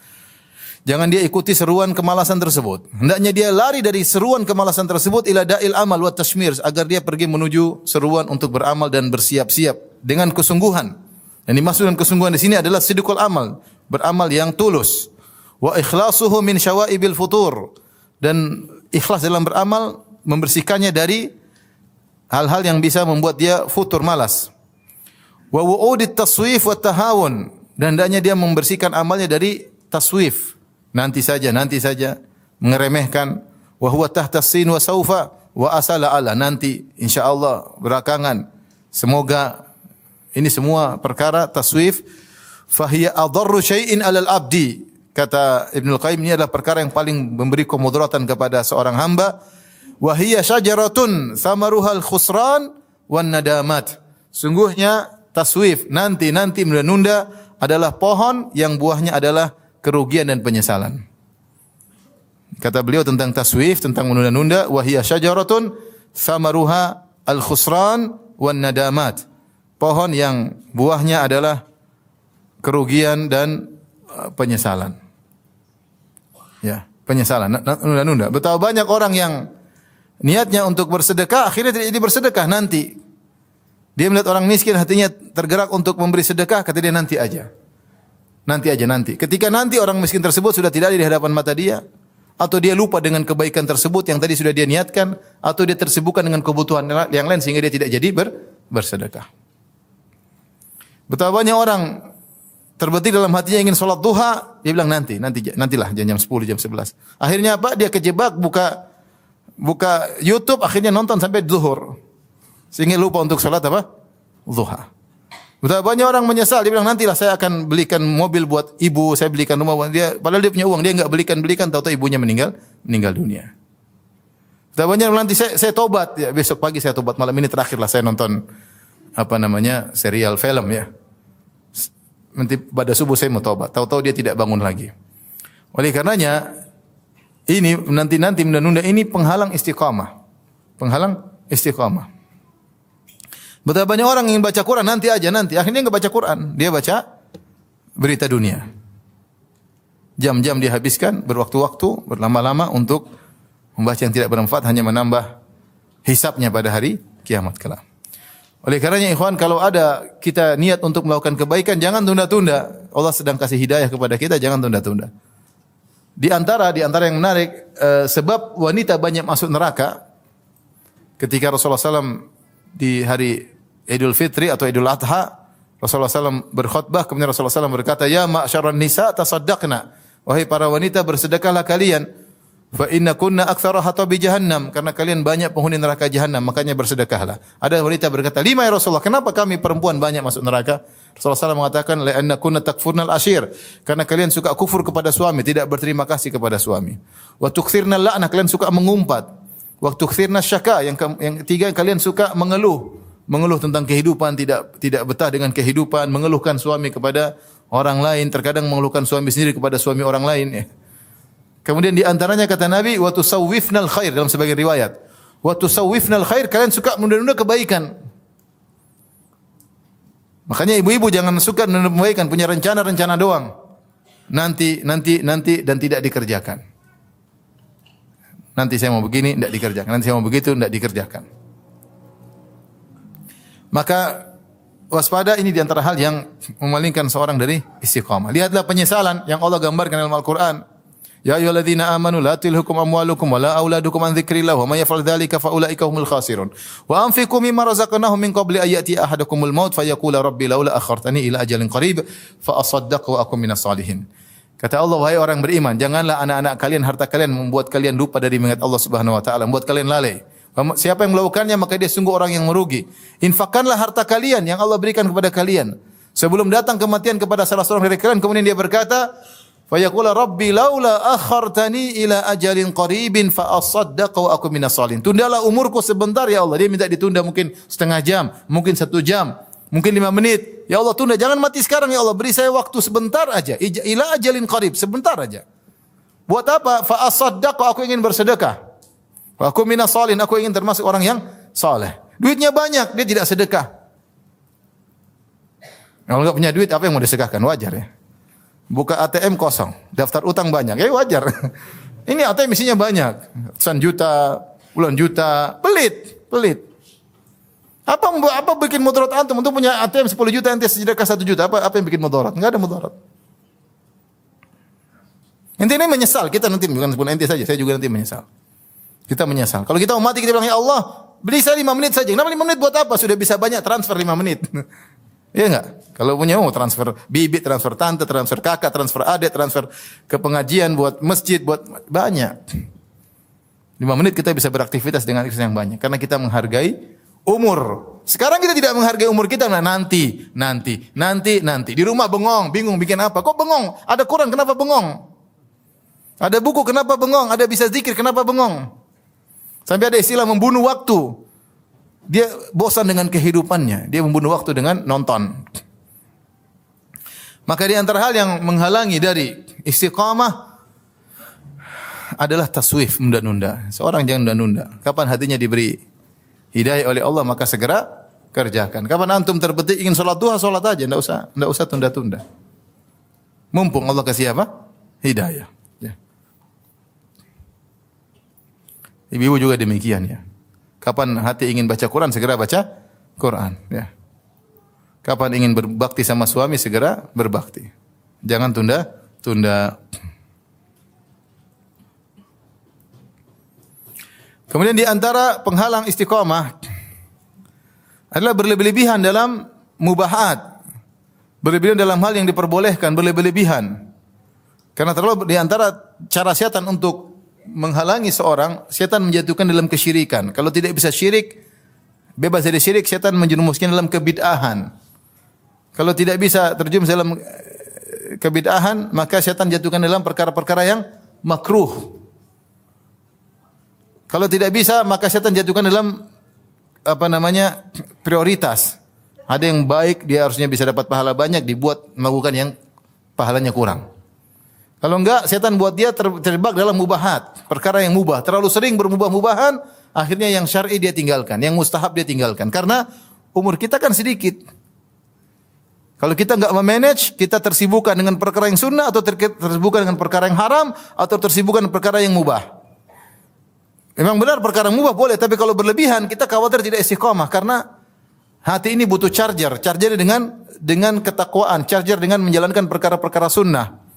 Jangan dia ikuti seruan kemalasan tersebut. Hendaknya dia lari dari seruan kemalasan tersebut ila da'il amal wa tashmir, agar dia pergi menuju seruan untuk beramal dan bersiap-siap dengan kesungguhan. Dan dimaksud dengan kesungguhan di sini adalah sidqul amal, beramal yang tulus. Wa ikhlasuhu min syawaibil futur, dan ikhlas dalam beramal membersihkannya dari hal-hal yang bisa membuat dia futur, malas. Wa wu'udit taswif wa tahawun, dan hendaknya dia membersihkan amalnya dari taswif, nanti saja, mengeremehkan. Wa huwa tahta sin wa saufa wa asala ala, nanti insyaallah, belakangan, semoga. Ini semua perkara taswif. Fahiya adarru syai'in 'alal abdi, kata Ibnu Qayyim, ini adalah perkara yang paling memberi kemudaratan kepada seorang hamba. Wa hiya syajaratun samaruhal khusran wan nadamat. Sungguhnya taswif, nanti menunda adalah pohon yang buahnya adalah kerugian dan penyesalan. Kata beliau tentang taswif, tentang menunda-nunda, wa hiya syajaratun samaruha al khusran wan nadamat. Pohon yang buahnya adalah kerugian dan penyesalan. Ya, penyesalan, nunda-nunda. Betapa banyak orang yang niatnya untuk bersedekah, akhirnya tidak jadi bersedekah nanti. Dia melihat orang miskin, hatinya tergerak untuk memberi sedekah, kata dia nanti aja. Ketika nanti orang miskin tersebut sudah tidak ada di hadapan mata dia, atau dia lupa dengan kebaikan tersebut yang tadi sudah dia niatkan, atau dia tersibukkan dengan kebutuhan yang lain sehingga dia tidak jadi bersedekah. Betapa banyak orang terbetik dalam hatinya ingin sholat duha, dia bilang nantilah jam 10, jam 11. Akhirnya apa? Dia kejebak buka YouTube, akhirnya nonton sampai zuhur. Sehingga lupa untuk sholat apa? Duha. Betapa banyak orang menyesal, dia bilang nantilah saya akan belikan mobil buat ibu, saya belikan rumah buat dia, padahal dia punya uang, dia enggak belikan, tahu-tahu ibunya meninggal dunia. Betapa banyak nanti saya tobat, ya besok pagi saya tobat, malam ini terakhirlah saya nonton serial film ya. Nanti pada subuh saya mau tobat. Tahu-tahu dia tidak bangun lagi. Oleh karenanya ini nanti menunda-nunda ini penghalang istiqamah. Betapa banyak orang ingin baca Quran nanti. Akhirnya enggak baca Quran, dia baca berita dunia. Jam-jam dihabiskan berwaktu-waktu, berlama-lama untuk membaca yang tidak bermanfaat, hanya menambah hisabnya pada hari kiamat kelak. Oleh karenanya ikhwan, kalau ada kita niat untuk melakukan kebaikan, jangan tunda-tunda. Allah sedang kasih hidayah kepada kita, jangan tunda-tunda. Di antara yang menarik, sebab wanita banyak masuk neraka, ketika Rasulullah SAW di hari Idul Fitri atau Idul Adha, Rasulullah SAW berkhutbah, kemudian Rasulullah SAW berkata, ya ma'syaran nisa tasaddaqna, wahai para wanita bersedekahlah kalian. Fa inna kunna aktsara hatabi jahannam, karena kalian banyak penghuni neraka jahannam, makanya bersedekahlah. Ada wanita berkata, lima ya Rasulullah, kenapa kami perempuan banyak masuk neraka? Rasulullah SAW mengatakan, la anna kunna takfurnal ashir, karena kalian suka kufur kepada suami, tidak berterima kasih kepada suami. Wa tukthirnal la'nah, kalian suka mengumpat. Waktu khirna syaka, yang ketiga kalian suka mengeluh tentang kehidupan, tidak betah dengan kehidupan, mengeluhkan suami kepada orang lain, terkadang mengeluhkan suami sendiri kepada suami orang lain ya. Kemudian di antaranya kata Nabi, wa tusawwifnal khair dalam sebagian riwayat. Wa tusawwifnal khair, kalian suka menunda-nunda kebaikan. Makanya ibu-ibu jangan suka menunda kebaikan, punya rencana-rencana doang. Nanti dan tidak dikerjakan. Nanti saya mau begini, tidak dikerjakan. Nanti saya mau begitu, tidak dikerjakan. Maka waspada ini di antara hal yang memalingkan seorang dari istiqamah. Lihatlah penyesalan yang Allah gambarkan dalam Al-Quran. Ya ayyuhalladzina amanu la tulhikum amwalukum wa la auladukum an dzikrillah wa may yaf'al dzalika fa ulaika humul khasirun. Wa anfiqu mimma razaqnahum min qabli an ya'tiya ahadakumul maut fayaqula rabbi laula akhartani ila ajalin qarib fa asaddaq wa akum minas salihin. Kata Allah, wahai orang beriman, janganlah anak-anak kalian, harta kalian membuat kalian lupa dari mengingat Allah Subhanahu wa taala, membuat kalian lalai. Siapa yang melakukannya maka dia sungguh orang yang merugi. Infakkanlah harta kalian yang Allah berikan kepada kalian sebelum datang kematian kepada salah seorang dari kalian, kemudian dia berkata, fa yaqula rabbi laula akhartani ila ajalin qaribin fa asaddaq wa akum minas salihin. Tundalah umurku sebentar ya Allah. Dia minta ditunda mungkin setengah jam, mungkin 1 jam, mungkin 5 menit. Ya Allah, tunda, jangan mati sekarang ya Allah, beri saya waktu sebentar aja. Ila ajalin qarib, sebentar aja. Buat apa? Fa asaddaq, aku ingin bersedekah. Wa aku minas salihin, aku ingin termasuk orang yang saleh. Duitnya banyak, dia tidak sedekah. Kalau enggak punya duit, apa yang mau disedekahkan? Wajar ya. Buka ATM kosong, daftar utang banyak, ya wajar. Ini ATM isinya banyak, ratusan juta, puluhan juta, pelit. Apa bikin mudarat antum untuk punya ATM 10 juta ente sedekah 1 juta? Apa yang bikin mudarat? Enggak ada mudarat. Ente ini menyesal, kita nanti bukan ente saja, saya juga nanti menyesal. Kita menyesal. Kalau kita mau mati kita bilang, ya Allah, beri saya 5 menit saja. Kenapa 5 menit buat apa? Sudah bisa banyak transfer 5 menit. Iya enggak? Kalau punya mau transfer bibit, transfer tante, transfer kakak, transfer adik, transfer ke pengajian, buat masjid, buat banyak. 5 menit kita bisa beraktivitas dengan yang banyak. Karena kita menghargai umur. Sekarang kita tidak menghargai umur kita. Nah, nanti. Di rumah bengong, bingung bikin apa. Kok bengong? Ada Quran, kenapa bengong? Ada buku, kenapa bengong? Ada bisa zikir, kenapa bengong? Sampai ada istilah membunuh waktu. Dia bosan dengan kehidupannya. Dia membunuh waktu dengan nonton. Maka di antara hal yang menghalangi dari istiqamah adalah taswif, menunda-nunda. Seorang jangan menunda-nunda. Kapan hatinya diberi hidayah oleh Allah maka segera kerjakan. Kapan antum terbetik ingin sholat duha, sholat aja, enggak usah tunda-tunda. Mumpung Allah kasih apa? Hidayah. Ya. Ibu-ibu juga demikian ya. Kapan hati ingin baca Quran, segera baca Quran. Ya. Kapan ingin berbakti sama suami, segera berbakti. Jangan tunda. Kemudian di antara penghalang istiqamah adalah berlebih-lebihan dalam mubahat. Berlebihan dalam hal yang diperbolehkan, berlebih-lebihan. Karena terlalu di antara cara setan untuk menghalangi seorang, setan menjatuhkan dalam kesyirikan. Kalau tidak bisa syirik, bebas dari syirik, setan menjerumuskan dalam kebid'ahan. Kalau tidak bisa terjerumus dalam kebid'ahan, maka setan jatuhkan dalam perkara-perkara yang makruh. Kalau tidak bisa, maka setan jatuhkan dalam prioritas. Ada yang baik, dia harusnya bisa dapat pahala banyak, dibuat melakukan yang pahalanya kurang. Kalau enggak, setan buat dia terjebak dalam mubahat, perkara yang mubah. Terlalu sering bermubah-mubahan, akhirnya yang syar'i dia tinggalkan, yang mustahab dia tinggalkan. Karena umur kita kan sedikit. Kalau kita enggak memanage, kita tersibukkan dengan perkara yang sunnah, atau tersibukkan dengan perkara yang haram, atau tersibukkan dengan perkara yang mubah. Memang benar perkara mubah boleh, tapi kalau berlebihan, kita khawatir tidak istiqamah. Karena hati ini butuh charger dengan ketakwaan, charger dengan menjalankan perkara-perkara sunnah.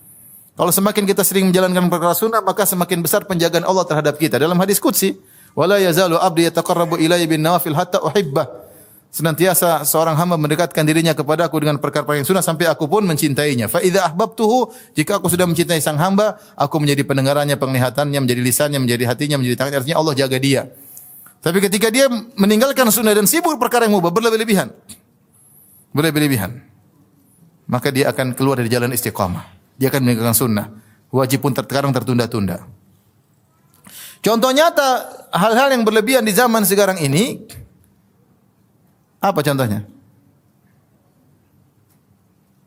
Kalau semakin kita sering menjalankan perkara sunnah, maka semakin besar penjagaan Allah terhadap kita. Dalam hadis qudsi, wala yazalu abdi yataqarrabu ilayya bin nawafil hatta uhibbah. Senantiasa seorang hamba mendekatkan dirinya kepada aku dengan perkara-perkara yang sunnah sampai aku pun mencintainya. Fa idza ahbabtuhu, jika aku sudah mencintai sang hamba, aku menjadi pendengarannya, penglihatannya, menjadi lisannya, menjadi hatinya, menjadi tangannya. Artinya Allah jaga dia. Tapi ketika dia meninggalkan sunnah dan sibuk perkara yang mubah, berlebih-lebihan, maka dia akan keluar dari jalan istiqamah. Dia akan meninggalkan sunnah. Wajib pun terkadang tertunda-tunda. Contoh nyata hal-hal yang berlebihan di zaman sekarang ini, apa contohnya?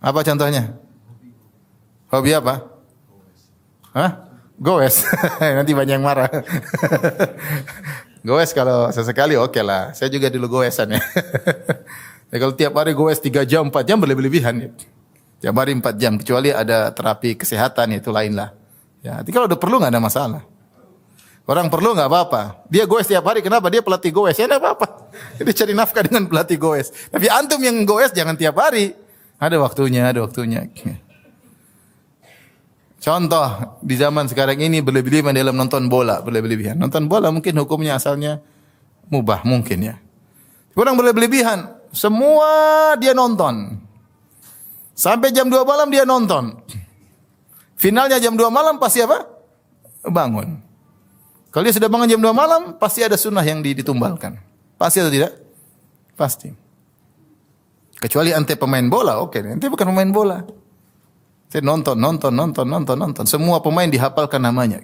Apa contohnya? Hobi apa? Hah? Goes. Nanti banyak yang marah. Goes kalau sesekali oke lah. Saya juga dulu goesan ya. Ya kalau tiap hari goes 3 jam, 4 jam berlebihan. Ya. Tiap hari 4 jam. Kecuali ada terapi kesehatan, itu lain lah. Ya, tapi kalau udah perlu nggak ada masalah. Orang perlu nggak apa-apa. Dia goes tiap hari, kenapa? Dia pelatih goes, ya nggak apa-apa. Jadi cari nafkah dengan pelatih goes. Tapi antum yang goes jangan tiap hari. Ada waktunya, ada waktunya. Contoh di zaman sekarang ini berlebihan dalam nonton bola, berlebihan. Nonton bola mungkin hukumnya asalnya mubah mungkin ya. Orang berlebihan, semua dia nonton. Sampai jam 2 malam dia nonton. Finalnya jam 2 malam pasti apa? Bangun. Kalau dia sudah bangun jam 2 malam, pasti ada sunnah yang ditumbalkan. Pasti atau tidak? Pasti. Kecuali ente pemain bola, oke. Ente bukan pemain bola. Saya nonton. Semua pemain dihafalkan namanya.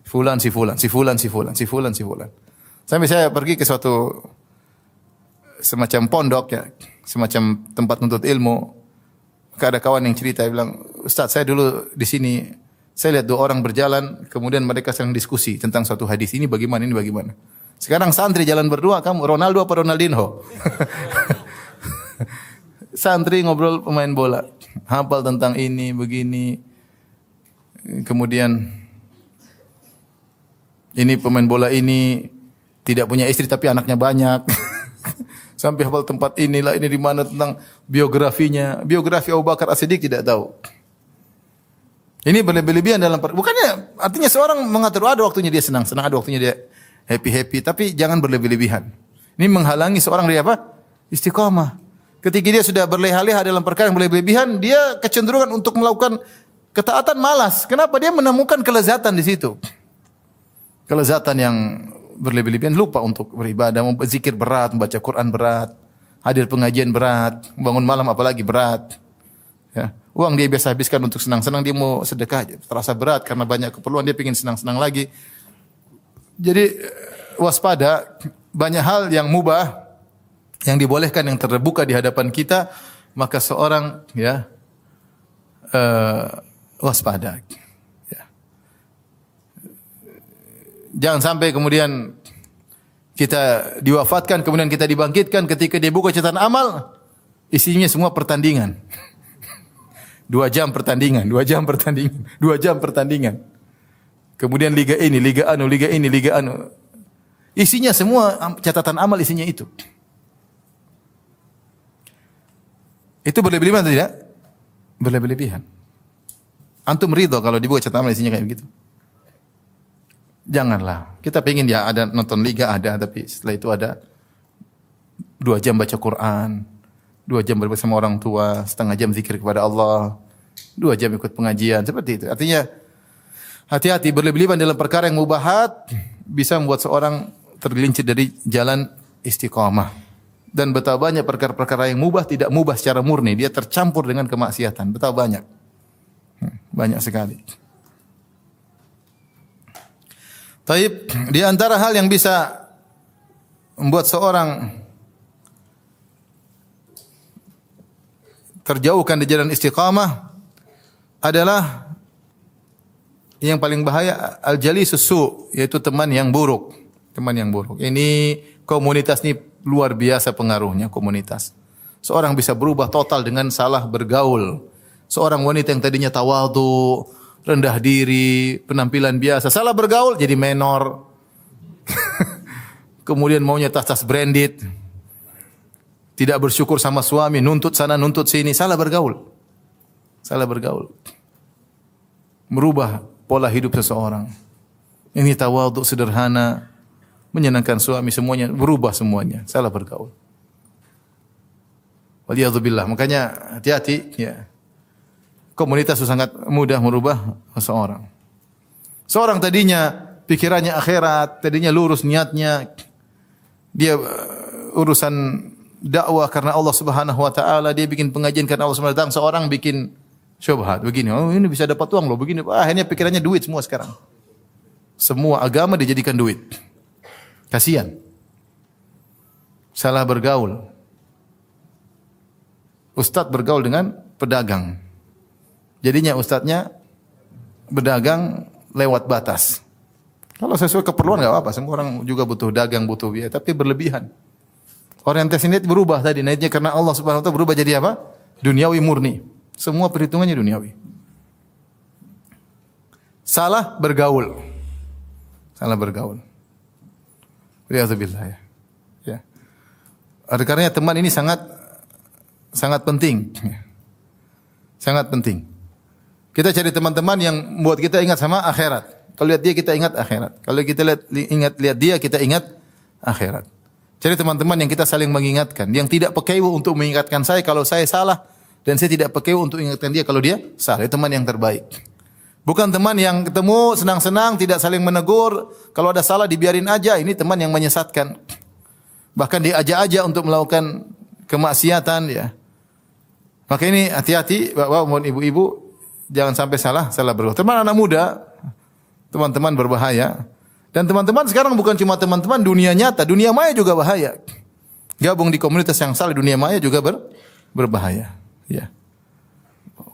Fulan, si fulan. Sampai saya pergi ke suatu semacam pondok ya, semacam tempat nuntut ilmu. Ada kawan yang cerita, dia bilang, Ustaz, saya dulu di sini, saya lihat 2 orang berjalan, kemudian mereka sedang diskusi tentang suatu hadis. Ini bagaimana, ini bagaimana. Sekarang santri jalan berdua, kamu Ronaldo apa Ronaldinho? Santri ngobrol pemain bola. Hafal tentang ini, begini. Kemudian, ini pemain bola ini tidak punya istri tapi anaknya banyak. Sampai hafal tempat inilah, ini di mana tentang biografinya. Biografi Abu Bakar As-Siddiq tidak tahu. Ini berlebihan dalam bukannya artinya seorang mengatur ada waktunya dia senang-senang, ada waktunya dia happy-happy, tapi jangan berlebih-lebihan. Ini menghalangi seorang dari apa? Istiqamah. Ketika dia sudah berleha-leha dalam perkara yang berlebihan, dia kecenderungan untuk melakukan ketaatan malas. Kenapa? Dia menemukan kelezatan di situ. Kelezatan yang berlebihan, lupa untuk beribadah, zikir berat, membaca Quran berat, hadir pengajian berat, bangun malam apalagi berat. Ya. Uang dia biasa habiskan untuk senang-senang, dia mau sedekah, terasa berat karena banyak keperluan, dia ingin senang-senang lagi. Jadi waspada, banyak hal yang mubah, yang dibolehkan, yang terbuka di hadapan kita, maka seorang ya waspada. Jangan sampai kemudian kita diwafatkan, kemudian kita dibangkitkan, ketika dia buka catatan amal, isinya semua pertandingan. 2 jam pertandingan. Kemudian liga ini, liga anu. Isinya semua catatan amal, isinya itu. Itu berlebihan atau tidak? Berlebihan. Antum ridho kalau dibuka catatan amal isinya kayak begitu? Janganlah. Kita pengen ya ada nonton liga ada, tapi setelah itu ada 2 jam baca Quran, 2 jam bersama orang tua, setengah jam zikir kepada Allah, 2 jam ikut pengajian, seperti itu. Artinya hati-hati berlebihan dalam perkara yang mubahat bisa membuat seorang tergelincir dari jalan istiqamah. Dan betapa banyak perkara-perkara yang mubah tidak mubah secara murni, dia tercampur dengan kemaksiatan. Betapa banyak. Banyak sekali. Taib, di antara hal yang bisa membuat seorang terjauhkan di jalan istiqamah adalah yang paling bahaya al-jalisus su, yaitu teman yang buruk. Teman yang buruk. Ini komunitas ini luar biasa pengaruhnya komunitas. Seorang bisa berubah total dengan salah bergaul. Seorang wanita yang tadinya tawadhu, rendah diri, penampilan biasa, salah bergaul jadi menor. Kemudian maunya tas-tas branded. Tidak bersyukur sama suami, nuntut sana, nuntut sini, salah bergaul. Salah bergaul. Merubah pola hidup seseorang. Ini tawadhu sederhana, menyenangkan suami, semuanya berubah semuanya, salah bergaul. Waliyadzubillah. Makanya hati-hati ya. Komunitas itu sangat mudah merubah seseorang. Seorang tadinya pikirannya akhirat, tadinya lurus niatnya, dia urusan dakwah karena Allah Subhanahu wa taala, dia bikin pengajian karena Allah Subhanahu wa taala, seorang bikin syubhat begini, oh ini bisa dapat uang loh begini, akhirnya pikirannya duit semua sekarang. Semua agama dijadikan duit. Kasihan. Salah bergaul. Ustadz bergaul dengan pedagang. Jadinya ustadznya berdagang lewat batas. Kalau sesuai keperluan enggak apa-apa. Semua orang juga butuh dagang, butuh biaya, tapi berlebihan. Orientasi niat berubah tadi. Niatnya karena Allah Subhanahu wa taala berubah jadi apa? Duniawi murni. Semua perhitungannya duniawi. Salah bergaul. Salah bergaul. Waliyadzubillah ya. Ya. Oleh karenanya teman ini sangat penting. Sangat penting. Kita cari teman-teman yang membuat kita ingat sama akhirat. Kalau lihat dia kita ingat akhirat. Kalau kita lihat dia kita ingat akhirat. Cari teman-teman yang kita saling mengingatkan, yang tidak pekewu untuk mengingatkan saya kalau saya salah dan saya tidak pekewu untuk mengingatkan dia kalau dia salah. Itu teman yang terbaik. Bukan teman yang ketemu senang-senang tidak saling menegur, kalau ada salah dibiarin aja. Ini teman yang menyesatkan. Bahkan diajak-ajak untuk melakukan kemaksiatan ya. Maka ini hati-hati Bapak maupun ibu-ibu jangan sampai salah bergaul. Teman anak muda, teman-teman berbahaya. Dan teman-teman sekarang bukan cuma teman-teman dunia nyata, dunia maya juga bahaya. Gabung di komunitas yang salah dunia maya juga berbahaya. Ya.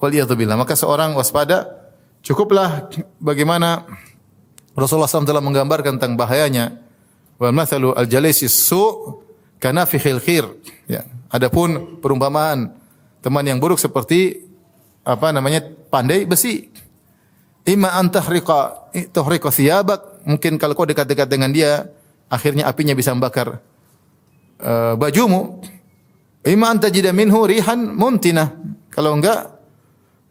Waliyadzubillah. Maka seorang waspada, cukuplah bagaimana Rasulullah SAW telah menggambarkan tentang bahayanya. Wa mathalu al-jalisi su' kanafikhil khir. Ya. Adapun perumpamaan teman yang buruk seperti pandai besi. Imma an tahriqa thiyabak, mungkin kalau kau dekat-dekat dengan dia akhirnya apinya bisa membakar bajumu. Imma an tajida minhu rihan muntinah, kalau enggak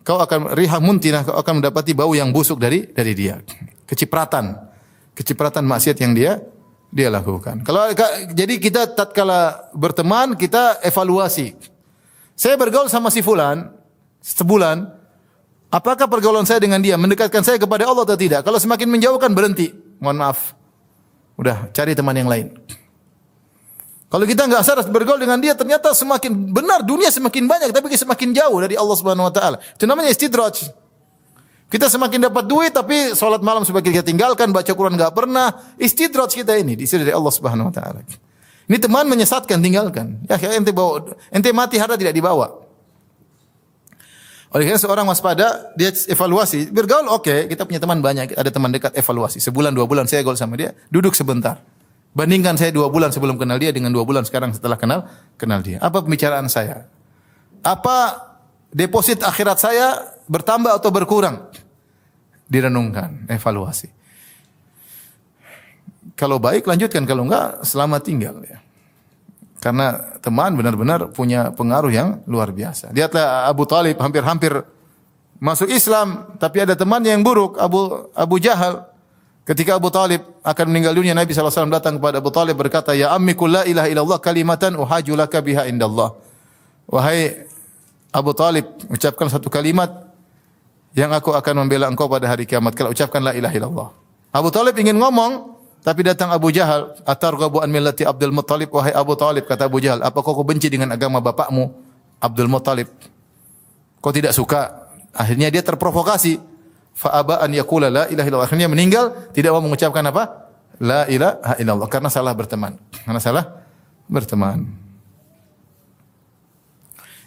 kau akan rihan muntinah, kau akan mendapati bau yang busuk dari dia. Kecipratan maksiat yang dia lakukan. Jadi kita tatkala berteman kita evaluasi. Saya bergaul sama si fulan sebulan, apakah pergaulan saya dengan dia mendekatkan saya kepada Allah atau tidak? Kalau semakin menjauhkan berhenti. Mohon maaf. Udah, cari teman yang lain. Kalau kita enggak sadar bergaul dengan dia ternyata semakin benar dunia semakin banyak tapi semakin jauh dari Allah Subhanahu wa taala. Itu namanya istidraj. Kita semakin dapat duit tapi salat malam sebagian kita tinggalkan, baca Quran enggak pernah. Istidraj kita ini diisi dari Allah Subhanahu wa taala. Ini teman menyesatkan, tinggalkan. Ya, ente mati harta tidak dibawa. Oleh karena seorang waspada, dia evaluasi. Bergaul oke, kita punya teman banyak, ada teman dekat, evaluasi. Sebulan, 2 bulan saya gaul sama dia, duduk sebentar. Bandingkan saya 2 bulan sebelum kenal dia dengan 2 bulan sekarang setelah kenal dia. Apa pembicaraan saya? Apa deposit akhirat saya bertambah atau berkurang? Direnungkan, evaluasi. Kalau baik lanjutkan, kalau enggak selamat tinggal ya. Karena teman benar-benar punya pengaruh yang luar biasa. Lihatlah Abu Talib hampir-hampir masuk Islam, tapi ada teman yang buruk, Abu Jahal. Ketika Abu Talib akan meninggal dunia, Nabi SAW datang kepada Abu Talib berkata, "Ya ammi qul la ilaha illallah kalimatan uhaju laka biha indallah." Wahai Abu Talib, ucapkan satu kalimat yang aku akan membela engkau pada hari kiamat. Kalau ucapkan la ilaha illallah. Abu Talib ingin ngomong, tapi datang Abu Jahal, "Atarghabu an millati Abdul Muttalib?" Wahai Abu Talib, kata Abu Jahal, "Apakah kau benci dengan agama bapakmu Abdul Muttalib? Kau tidak suka?" Akhirnya dia terprovokasi. Fa aba an yaqula la ilaha illallah. Akhirnya meninggal tidak mau mengucapkan apa? La ilaha illallah karena salah berteman.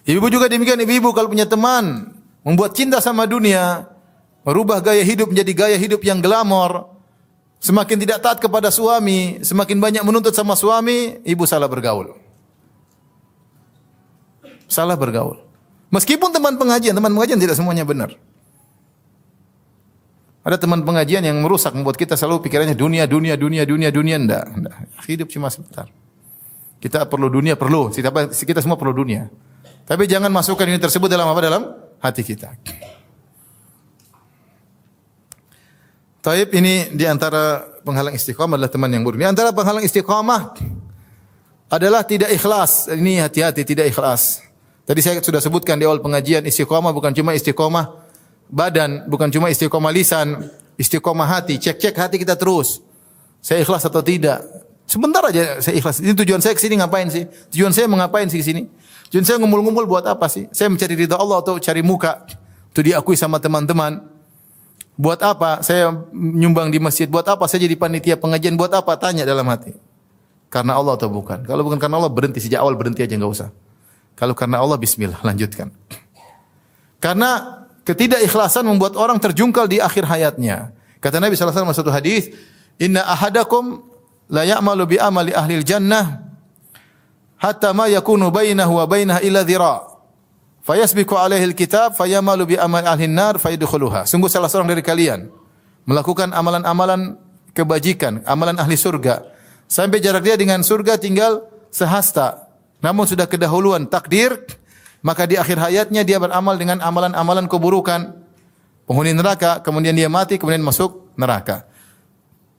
Ibu juga demikian, ibu kalau punya teman membuat cinta sama dunia, merubah gaya hidup menjadi gaya hidup yang glamor, semakin tidak taat kepada suami, semakin banyak menuntut sama suami, ibu salah bergaul. Salah bergaul. Meskipun teman pengajian tidak semuanya benar. Ada teman pengajian yang merusak, membuat kita selalu pikirannya dunia. Enggak. Hidup cuma sebentar. Kita perlu dunia, kita semua perlu dunia. Tapi jangan masukkan ini tersebut dalam hati kita. Taib ini di antara penghalang istiqamah adalah teman yang buruk. Di antara penghalang istiqamah adalah tidak ikhlas. Ini hati-hati, tidak ikhlas. Tadi saya sudah sebutkan di awal pengajian, istiqamah bukan cuma istiqamah badan, bukan cuma istiqamah lisan, istiqamah hati. Cek hati kita terus. Saya ikhlas atau tidak? Sebentar aja saya ikhlas. Ini tujuan saya ke sini ngapain sih? Tujuan saya mengapain sih ke sini? Tujuan saya ngumpul-ngumpul buat apa sih? Saya mencari ridha Allah atau cari muka untuk diakui sama teman-teman? Buat apa saya nyumbang di masjid? Buat apa saya jadi panitia pengajian? Buat apa? Tanya dalam hati. Karena Allah atau bukan? Kalau bukan karena Allah, berhenti sejak awal, berhenti aja, enggak usah. Kalau karena Allah, bismillah, lanjutkan. Karena ketidakikhlasan membuat orang terjungkal di akhir hayatnya. Kata Nabi sallallahu alaihi wasallam satu hadis, "Inna ahadakum la ya'malu bi amali ahli jannah hatta ma yakunu bainahu wa bainaha illa dhira'. Fayasbiqu alaihi alkitab fayamalu bi amali ahli nar fayadkhuluha." Sungguh salah seorang dari kalian melakukan amalan-amalan kebajikan, amalan ahli surga, sampai jarak dia dengan surga tinggal sehasta. Namun sudah kedahuluan takdir, maka di akhir hayatnya dia beramal dengan amalan-amalan keburukan, penghuni neraka, kemudian dia mati, kemudian masuk neraka.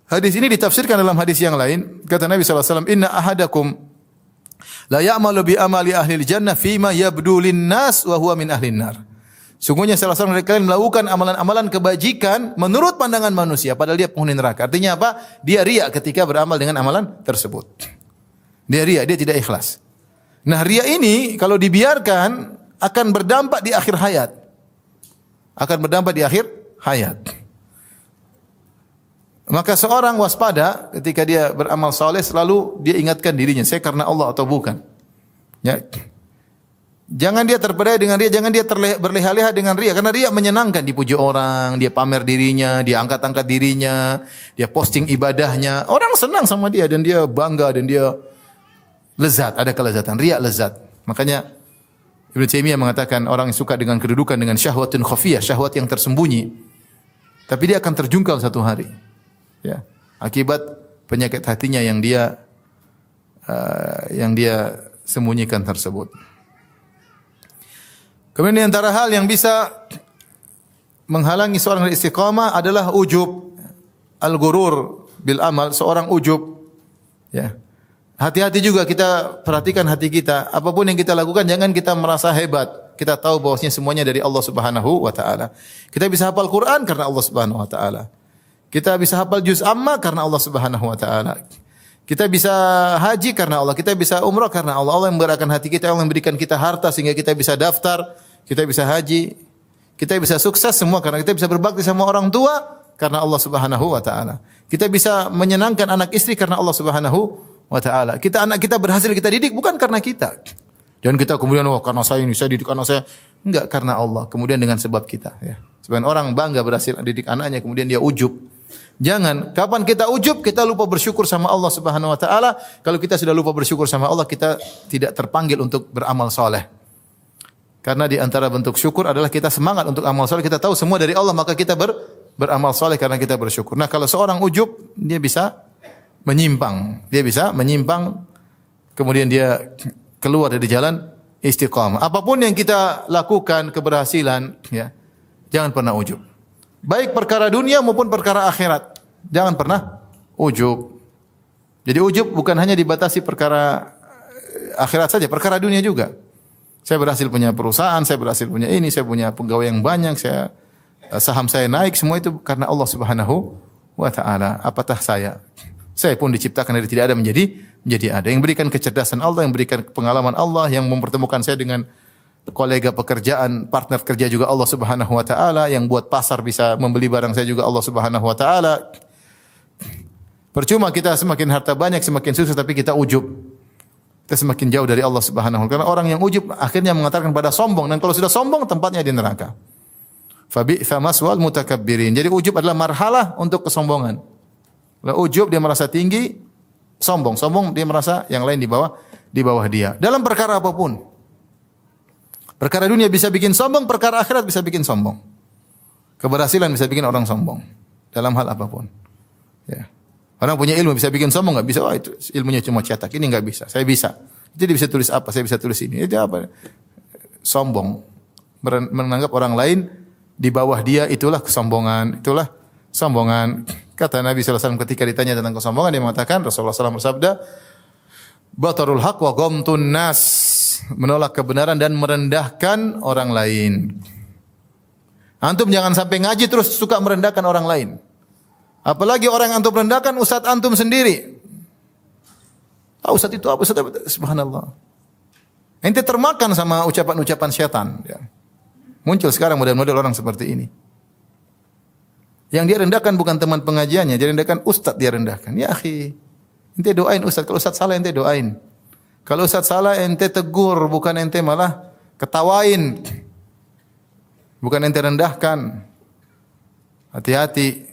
Hadis ini ditafsirkan dalam hadis yang lain, kata Nabi sallallahu alaihi wasallam, "Inna ahadakum la ya'malu bi amali ahli jannah fima yabdu lin-nas wa huwa min ahli nar." Sungguhnya salah seorang dari kalian melakukan amalan-amalan kebajikan menurut pandangan manusia, padahal dia penghuni neraka. Artinya apa? Dia riya ketika beramal dengan amalan tersebut. Dia riya, dia tidak ikhlas. Nah, riya ini kalau dibiarkan akan berdampak di akhir hayat. Akan berdampak di akhir hayat. Maka seorang waspada ketika dia beramal saleh, selalu dia ingatkan dirinya, saya karena Allah atau bukan. Ya. Jangan dia terpedaya dengan riya, jangan dia berleha-leha dengan riya, karena riya menyenangkan, dipuji orang, dia pamer dirinya, dia angkat-angkat dirinya, dia posting ibadahnya. Orang senang sama dia dan dia bangga dan dia lezat, ada kelezatan. Riya lezat. Makanya Ibnu Taimiyah mengatakan orang yang suka dengan kedudukan, dengan syahwatun khafiyah, syahwat yang tersembunyi, tapi dia akan terjungkal satu hari. Ya, akibat penyakit hatinya yang dia sembunyikan tersebut. Kemudian di antara hal yang bisa menghalangi seorang dari istiqamah adalah ujub, al-ghurur bil amal, seorang ujub. Ya. Hati-hati juga kita perhatikan hati kita. Apapun yang kita lakukan jangan kita merasa hebat. Kita tahu bahwasanya semuanya dari Allah Subhanahu wa taala. Kita bisa hafal Quran karena Allah Subhanahu wa taala. Kita bisa hafal juz amma karena Allah Subhanahu wa taala. Kita bisa haji karena Allah, kita bisa umrah karena Allah. Allah yang menggerakkan hati kita, Allah yang memberikan kita harta sehingga kita bisa daftar, kita bisa haji, kita bisa sukses semua karena kita bisa berbakti sama orang tua karena Allah Subhanahu wa taala. Kita bisa menyenangkan anak istri karena Allah Subhanahu wa taala. Anak kita berhasil kita didik bukan karena kita. Jangan kita kemudian karena saya ini saya didik anak saya, enggak, karena Allah. Kemudian dengan sebab kita, ya. Sebagian orang bangga berhasil didik anaknya kemudian dia ujub. Jangan, kapan kita ujub kita lupa bersyukur sama Allah Subhanahu wa taala. Kalau kita sudah lupa bersyukur sama Allah, kita tidak terpanggil untuk beramal saleh. Karena di antara bentuk syukur adalah kita semangat untuk amal saleh, kita tahu semua dari Allah, maka kita beramal saleh karena kita bersyukur. Nah, kalau seorang ujub, dia bisa menyimpang. Dia bisa menyimpang, kemudian dia keluar dari jalan istiqamah. Apapun yang kita lakukan keberhasilan, ya, jangan pernah ujub. Baik perkara dunia maupun perkara akhirat. Jangan pernah ujub. Jadi ujub bukan hanya dibatasi perkara akhirat saja, perkara dunia juga. Saya berhasil punya perusahaan, saya berhasil punya ini, saya punya pegawai yang banyak, saham saya naik, semua itu karena Allah Subhanahu wa taala. Apatah saya? Saya pun diciptakan dari tidak ada menjadi ada. Yang berikan kecerdasan Allah, yang berikan pengalaman Allah, yang mempertemukan saya dengan kolega pekerjaan, partner kerja juga Allah Subhanahu wa taala, yang buat pasar bisa membeli barang saya juga Allah Subhanahu wa taala. Percuma kita semakin harta banyak, semakin sukses tapi kita ujub. Kita semakin jauh dari Allah Subhanahu wa taala. Karena orang yang ujub akhirnya mengatakan pada sombong, dan kalau sudah sombong tempatnya di neraka. Fabi'sa maswal mutakabbirin. Jadi ujub adalah marhalah untuk kesombongan. Kalau ujub dia merasa tinggi, sombong dia merasa yang lain di bawah dia. Dalam perkara apapun. Perkara dunia bisa bikin sombong, perkara akhirat bisa bikin sombong. Keberhasilan bisa bikin orang sombong dalam hal apapun. Ya. Orang punya ilmu bisa bikin sombong, enggak bisa. Wah, itu ilmunya cuma cetak. Ini enggak bisa. Saya bisa. Jadi bisa tulis apa? Saya bisa tulis ini. Itu apa? Sombong. Menganggap orang lain di bawah dia, itulah kesombongan. Itulah sombongan. Kata Nabi sallallahu alaihi wasallam ketika ditanya tentang kesombongan, dia mengatakan, Rasulullah SAW bersabda, batarul haq wa ghamtun nas, menolak kebenaran dan merendahkan orang lain. Antum jangan sampai ngaji terus suka merendahkan orang lain. Apalagi orang yang antum rendahkan ustaz antum sendiri. Ustaz itu apa? Ustaz apa? Subhanallah. Ente termakan sama ucapan-ucapan syaitan. Ya. Muncul sekarang model-model orang seperti ini. Yang dia rendahkan bukan teman pengajiannya, dia rendahkan ustaz dia rendahkan. Ya akhi, ente doain ustaz. Kalau ustaz salah ente doain. Kalau ustaz salah ente tegur, bukan ente malah ketawain. Bukan ente rendahkan. Hati-hati.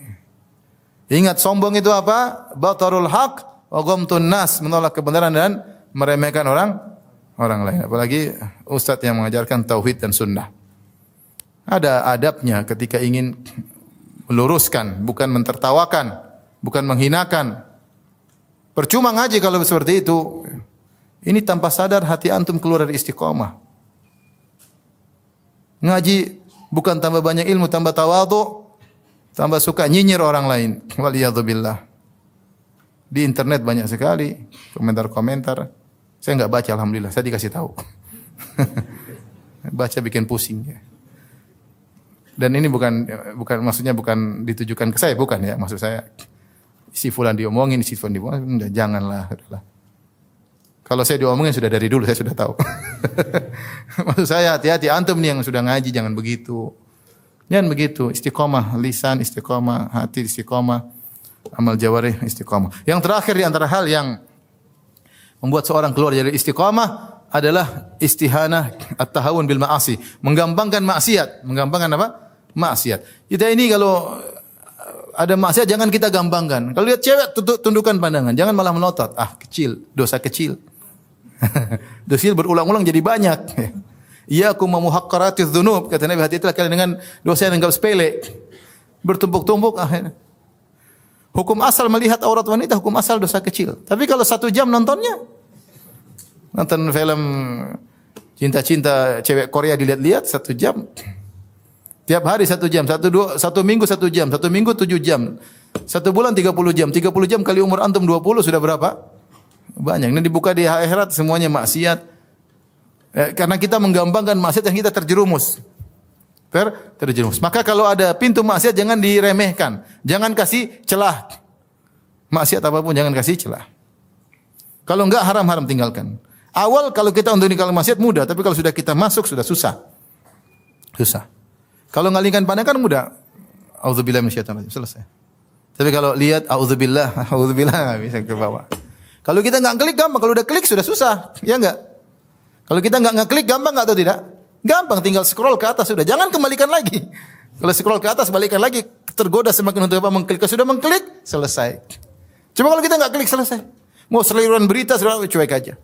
Ingat sombong itu apa? Batarul haq wa ghamtun nas, menolak kebenaran dan meremehkan orang lain. Apalagi ustaz yang mengajarkan tauhid dan sunnah. Ada adabnya ketika ingin meluruskan, bukan mentertawakan, bukan menghinakan. Percuma ngaji kalau seperti itu. Ini tanpa sadar hati antum keluar dari istiqamah. Ngaji bukan tambah banyak ilmu, tambah tawadhu, tambah suka nyinyir orang lain. Waliyadzubillah. Di internet banyak sekali komentar-komentar. Saya enggak baca alhamdulillah, saya dikasih tahu. Baca bikin pusing ya. Dan ini bukan maksudnya bukan ditujukan ke saya, bukan ya. Maksud saya si fulan diomongin, si fulan diomongin, janganlah, udahlah. Kalau saya diomongin sudah dari dulu, saya sudah tahu. Maksud saya hati-hati antum nih yang sudah ngaji jangan begitu. Jangan begitu, istiqomah lisan, istiqomah hati, istiqomah amal jawarih, istiqomah. Yang terakhir di antara hal yang membuat seorang keluar dari istiqomah adalah istihanah at-tahawun bil ma'asi, menggampangkan maksiat. Menggampangkan apa? Maksiat. Kita ini kalau ada maksiat jangan kita gampangkan. Kalau lihat cewek tundukkan pandangan, jangan malah melotot. Ah, kecil, dosa kecil. Dosa berulang-ulang jadi banyak. Iyyakum muhaqqaratiz dzunub, kata Nabi, hati-hatilah kalian dengan dosa yang anggap sepele. Bertumpuk-tumpuk akhirnya. Hukum asal melihat aurat wanita, hukum asal dosa kecil. Tapi kalau 1 jam nontonnya, nonton film cinta-cinta cewek Korea dilihat-lihat 1 jam. Tiap hari 1 jam, 1 minggu 1 jam, 1 minggu 7 jam. 1 bulan 30 jam. 30 jam kali umur antum 20 sudah berapa? Banyak. Ini dibuka di akhirat semuanya maksiat. Karena kita menggampangkan maksiat yang kita terjerumus. Terjerumus. Maka kalau ada pintu maksiat jangan diremehkan. Jangan kasih celah. Maksiat apapun jangan kasih celah. Kalau enggak haram-haram tinggalkan. Awal kalau kita untuk meninggalkan maksiat mudah, tapi kalau sudah kita masuk sudah susah. Susah. Kalau ngalingkan pandangan mudah. Auzubillahi minasyaitonir rajim. Selesai. Tapi kalau lihat auzubillah bisa ke bawah. Kalau kita enggak klik gampang, kalau udah klik sudah susah. Ya enggak? Kalau kita enggak ngeklik gampang enggak atau tidak? Gampang, tinggal scroll ke atas sudah. Jangan kembalikan lagi. Kalau scroll ke atas balikan lagi, tergoda semakin untuk apa mengklik. Kalau sudah mengklik, selesai. Coba kalau kita enggak klik selesai. Mau seliruan berita sudah cuek aja.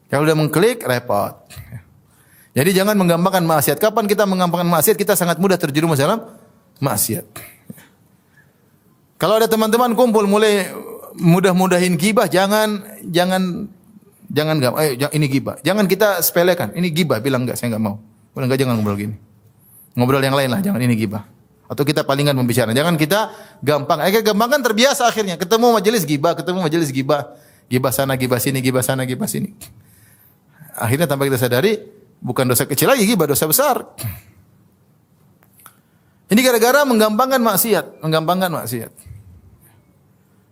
Kalau udah mengklik repot. Jadi jangan menggampangkan maksiat. Kapan kita menggampangkan maksiat, kita sangat mudah terjerumus dalam maksiat. Kalau ada teman-teman kumpul mulai mudah-mudahin gibah, jangan ini gibah. Jangan kita sepelekan. Ini gibah, bilang enggak, saya enggak mau. Bilang enggak, jangan ngobrol gini. Ngobrol yang lain lah, jangan ini gibah. Atau kita palingan membicarakan. Jangan kita gampang. Gampang kan terbiasa akhirnya. Ketemu majelis gibah, Gibah sana, gibah sini, gibah sana, gibah sini. Akhirnya tanpa kita sadari, bukan dosa kecil lagi, gibah dosa besar. Ini gara-gara menggampangkan maksiat.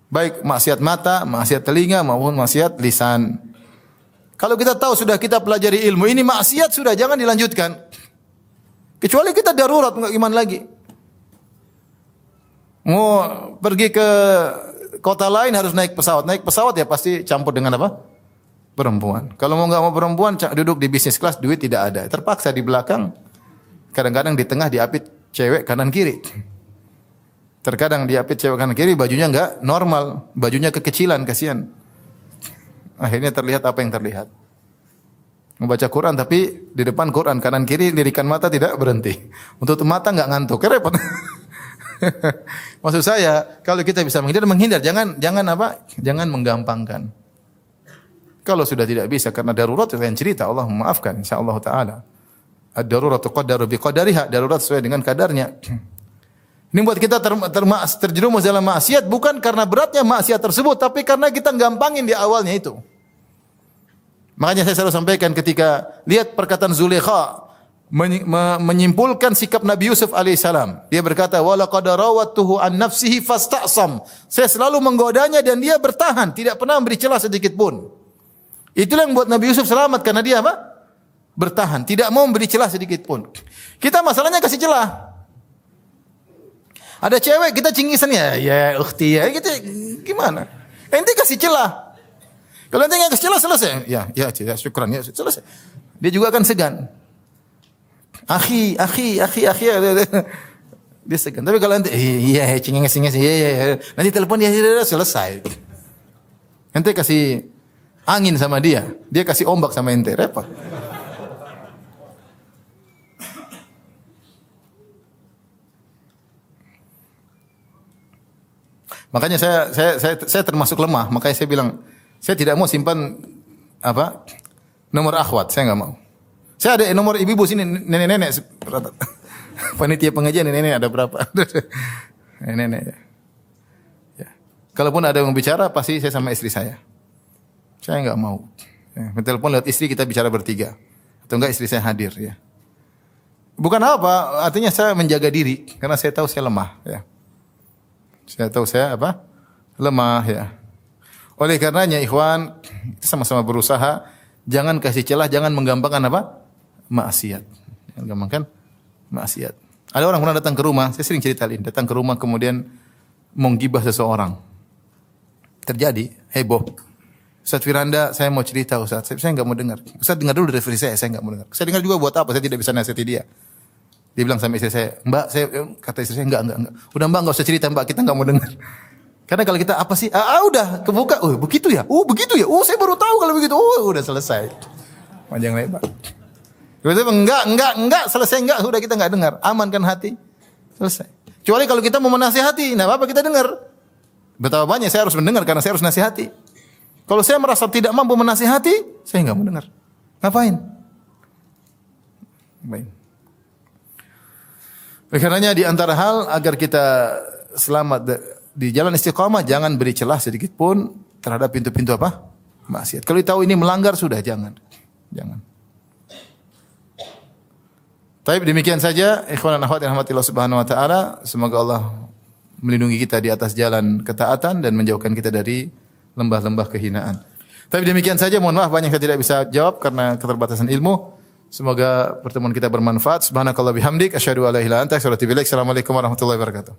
Baik maksiat mata, maksiat telinga, maupun maksiat lisan. Kalau kita tahu sudah kita pelajari ilmu, ini maksiat sudah, jangan dilanjutkan. Kecuali kita darurat, enggak gimana lagi. Mau pergi ke kota lain harus naik pesawat. Naik pesawat ya pasti campur dengan apa? Perempuan. Kalau enggak mau perempuan, duduk di bisnis kelas, duit tidak ada. Terpaksa di belakang. Kadang-kadang di tengah diapit cewek kanan kiri. Terkadang diapit cewek kanan kiri, bajunya enggak normal. Bajunya kekecilan, kasihan. Akhirnya terlihat apa yang terlihat. Membaca Quran tapi di depan Quran kanan kiri lirikan mata tidak berhenti. Untuk mata enggak ngantuk, repot. Maksud saya, kalau kita bisa menghindar, jangan menggampangkan. Kalau sudah tidak bisa karena darurat lain cerita, Allah memaafkan insyaallah taala. Ad-daruratu qaddaru biqadariha, darurat sesuai dengan kadarnya. Ini buat kita terjerumus dalam maksiat bukan karena beratnya maksiat tersebut, tapi karena kita gampangin di awalnya itu. Makanya saya selalu sampaikan ketika lihat perkataan Zulaikha menyimpulkan sikap Nabi Yusuf alaihissalam. Dia berkata, "Wa laqad rawattuhu an nafsihi fastasam." Saya selalu menggodanya dan dia bertahan, tidak pernah memberi celah sedikit pun. Itulah yang buat Nabi Yusuf selamat karena dia apa? Bertahan, tidak mau memberi celah sedikit pun. Kita masalahnya kasih celah. Ada cewek kita cengisan ya ukhti ya gitu gimana? Ente kasih celah. Kalau ente nggak kasih celah selesai. Ya syukran ya selesai. Dia juga akan segan. Akhi. Dia segan. Tapi kalau ente cengenges iya. Nanti telepon dia selesai. Ente kasih angin sama dia kasih ombak sama ente, repot. Makanya saya termasuk lemah, makanya saya bilang saya tidak mau simpan nomor akhwat, saya enggak mau. Saya ada nomor ibu-ibu sini, nenek-nenek panitia pengajian nenek ada berapa? Nenek. Ya. Kalaupun ada yang bicara pasti saya sama istri saya. Saya enggak mau. Telepon lewat istri kita bicara bertiga. Atau enggak istri saya hadir ya. Bukan apa, artinya saya menjaga diri karena saya tahu saya lemah ya. Saya tahu saya lemah ya. Oleh karenanya ikhwan, sama-sama berusaha jangan kasih celah, jangan menggampangkan maksiat. Jangan gampangkan maksiat. Ada orang pernah datang ke rumah, saya sering ceritain, datang ke rumah kemudian menggibah seseorang. Terjadi heboh. Ustaz Firanda, saya mau cerita Ustaz. Saya enggak mau dengar. Ustaz dengar dulu dari versi saya enggak mau dengar. Saya dengar juga buat apa? Saya tidak bisa nasihati dia. Dia bilang sama istri saya, Mbak, kata istri saya enggak. Udah Mbak enggak usah cerita Mbak, kita enggak mau dengar. Karena kalau kita apa sih? Udah kebuka. Oh, begitu ya? Oh, begitu ya? Oh, saya baru tahu kalau begitu. Oh, udah selesai. Panjang lebar. Kalau enggak, selesai enggak, sudah kita enggak dengar. Amankan hati. Selesai. Kecuali kalau kita mau menasihati, enggak apa-apa kita dengar. Betapa banyak saya harus mendengar karena saya harus nasihati. Kalau saya merasa tidak mampu menasihati, saya enggak mau dengar. Ngapain? Baik. Oleh karenanya di antara hal agar kita selamat di jalan istiqamah, jangan beri celah sedikit pun terhadap pintu-pintu maksiat. Kalau tahu ini melanggar sudah jangan. Tapi demikian saja ikhwan dan akhwat yang rahmatillah subhanahu wa taala, semoga Allah melindungi kita di atas jalan ketaatan dan menjauhkan kita dari lembah-lembah kehinaan. Tapi demikian saja, mohon maaf banyak saya tidak bisa jawab karena keterbatasan ilmu. Semoga pertemuan kita bermanfaat. Subhanakallah bihamdik asyhadu an la ilaha illa anta astaghfiruka wa atubu ilaik. Assalamualaikum warahmatullahi wabarakatuh.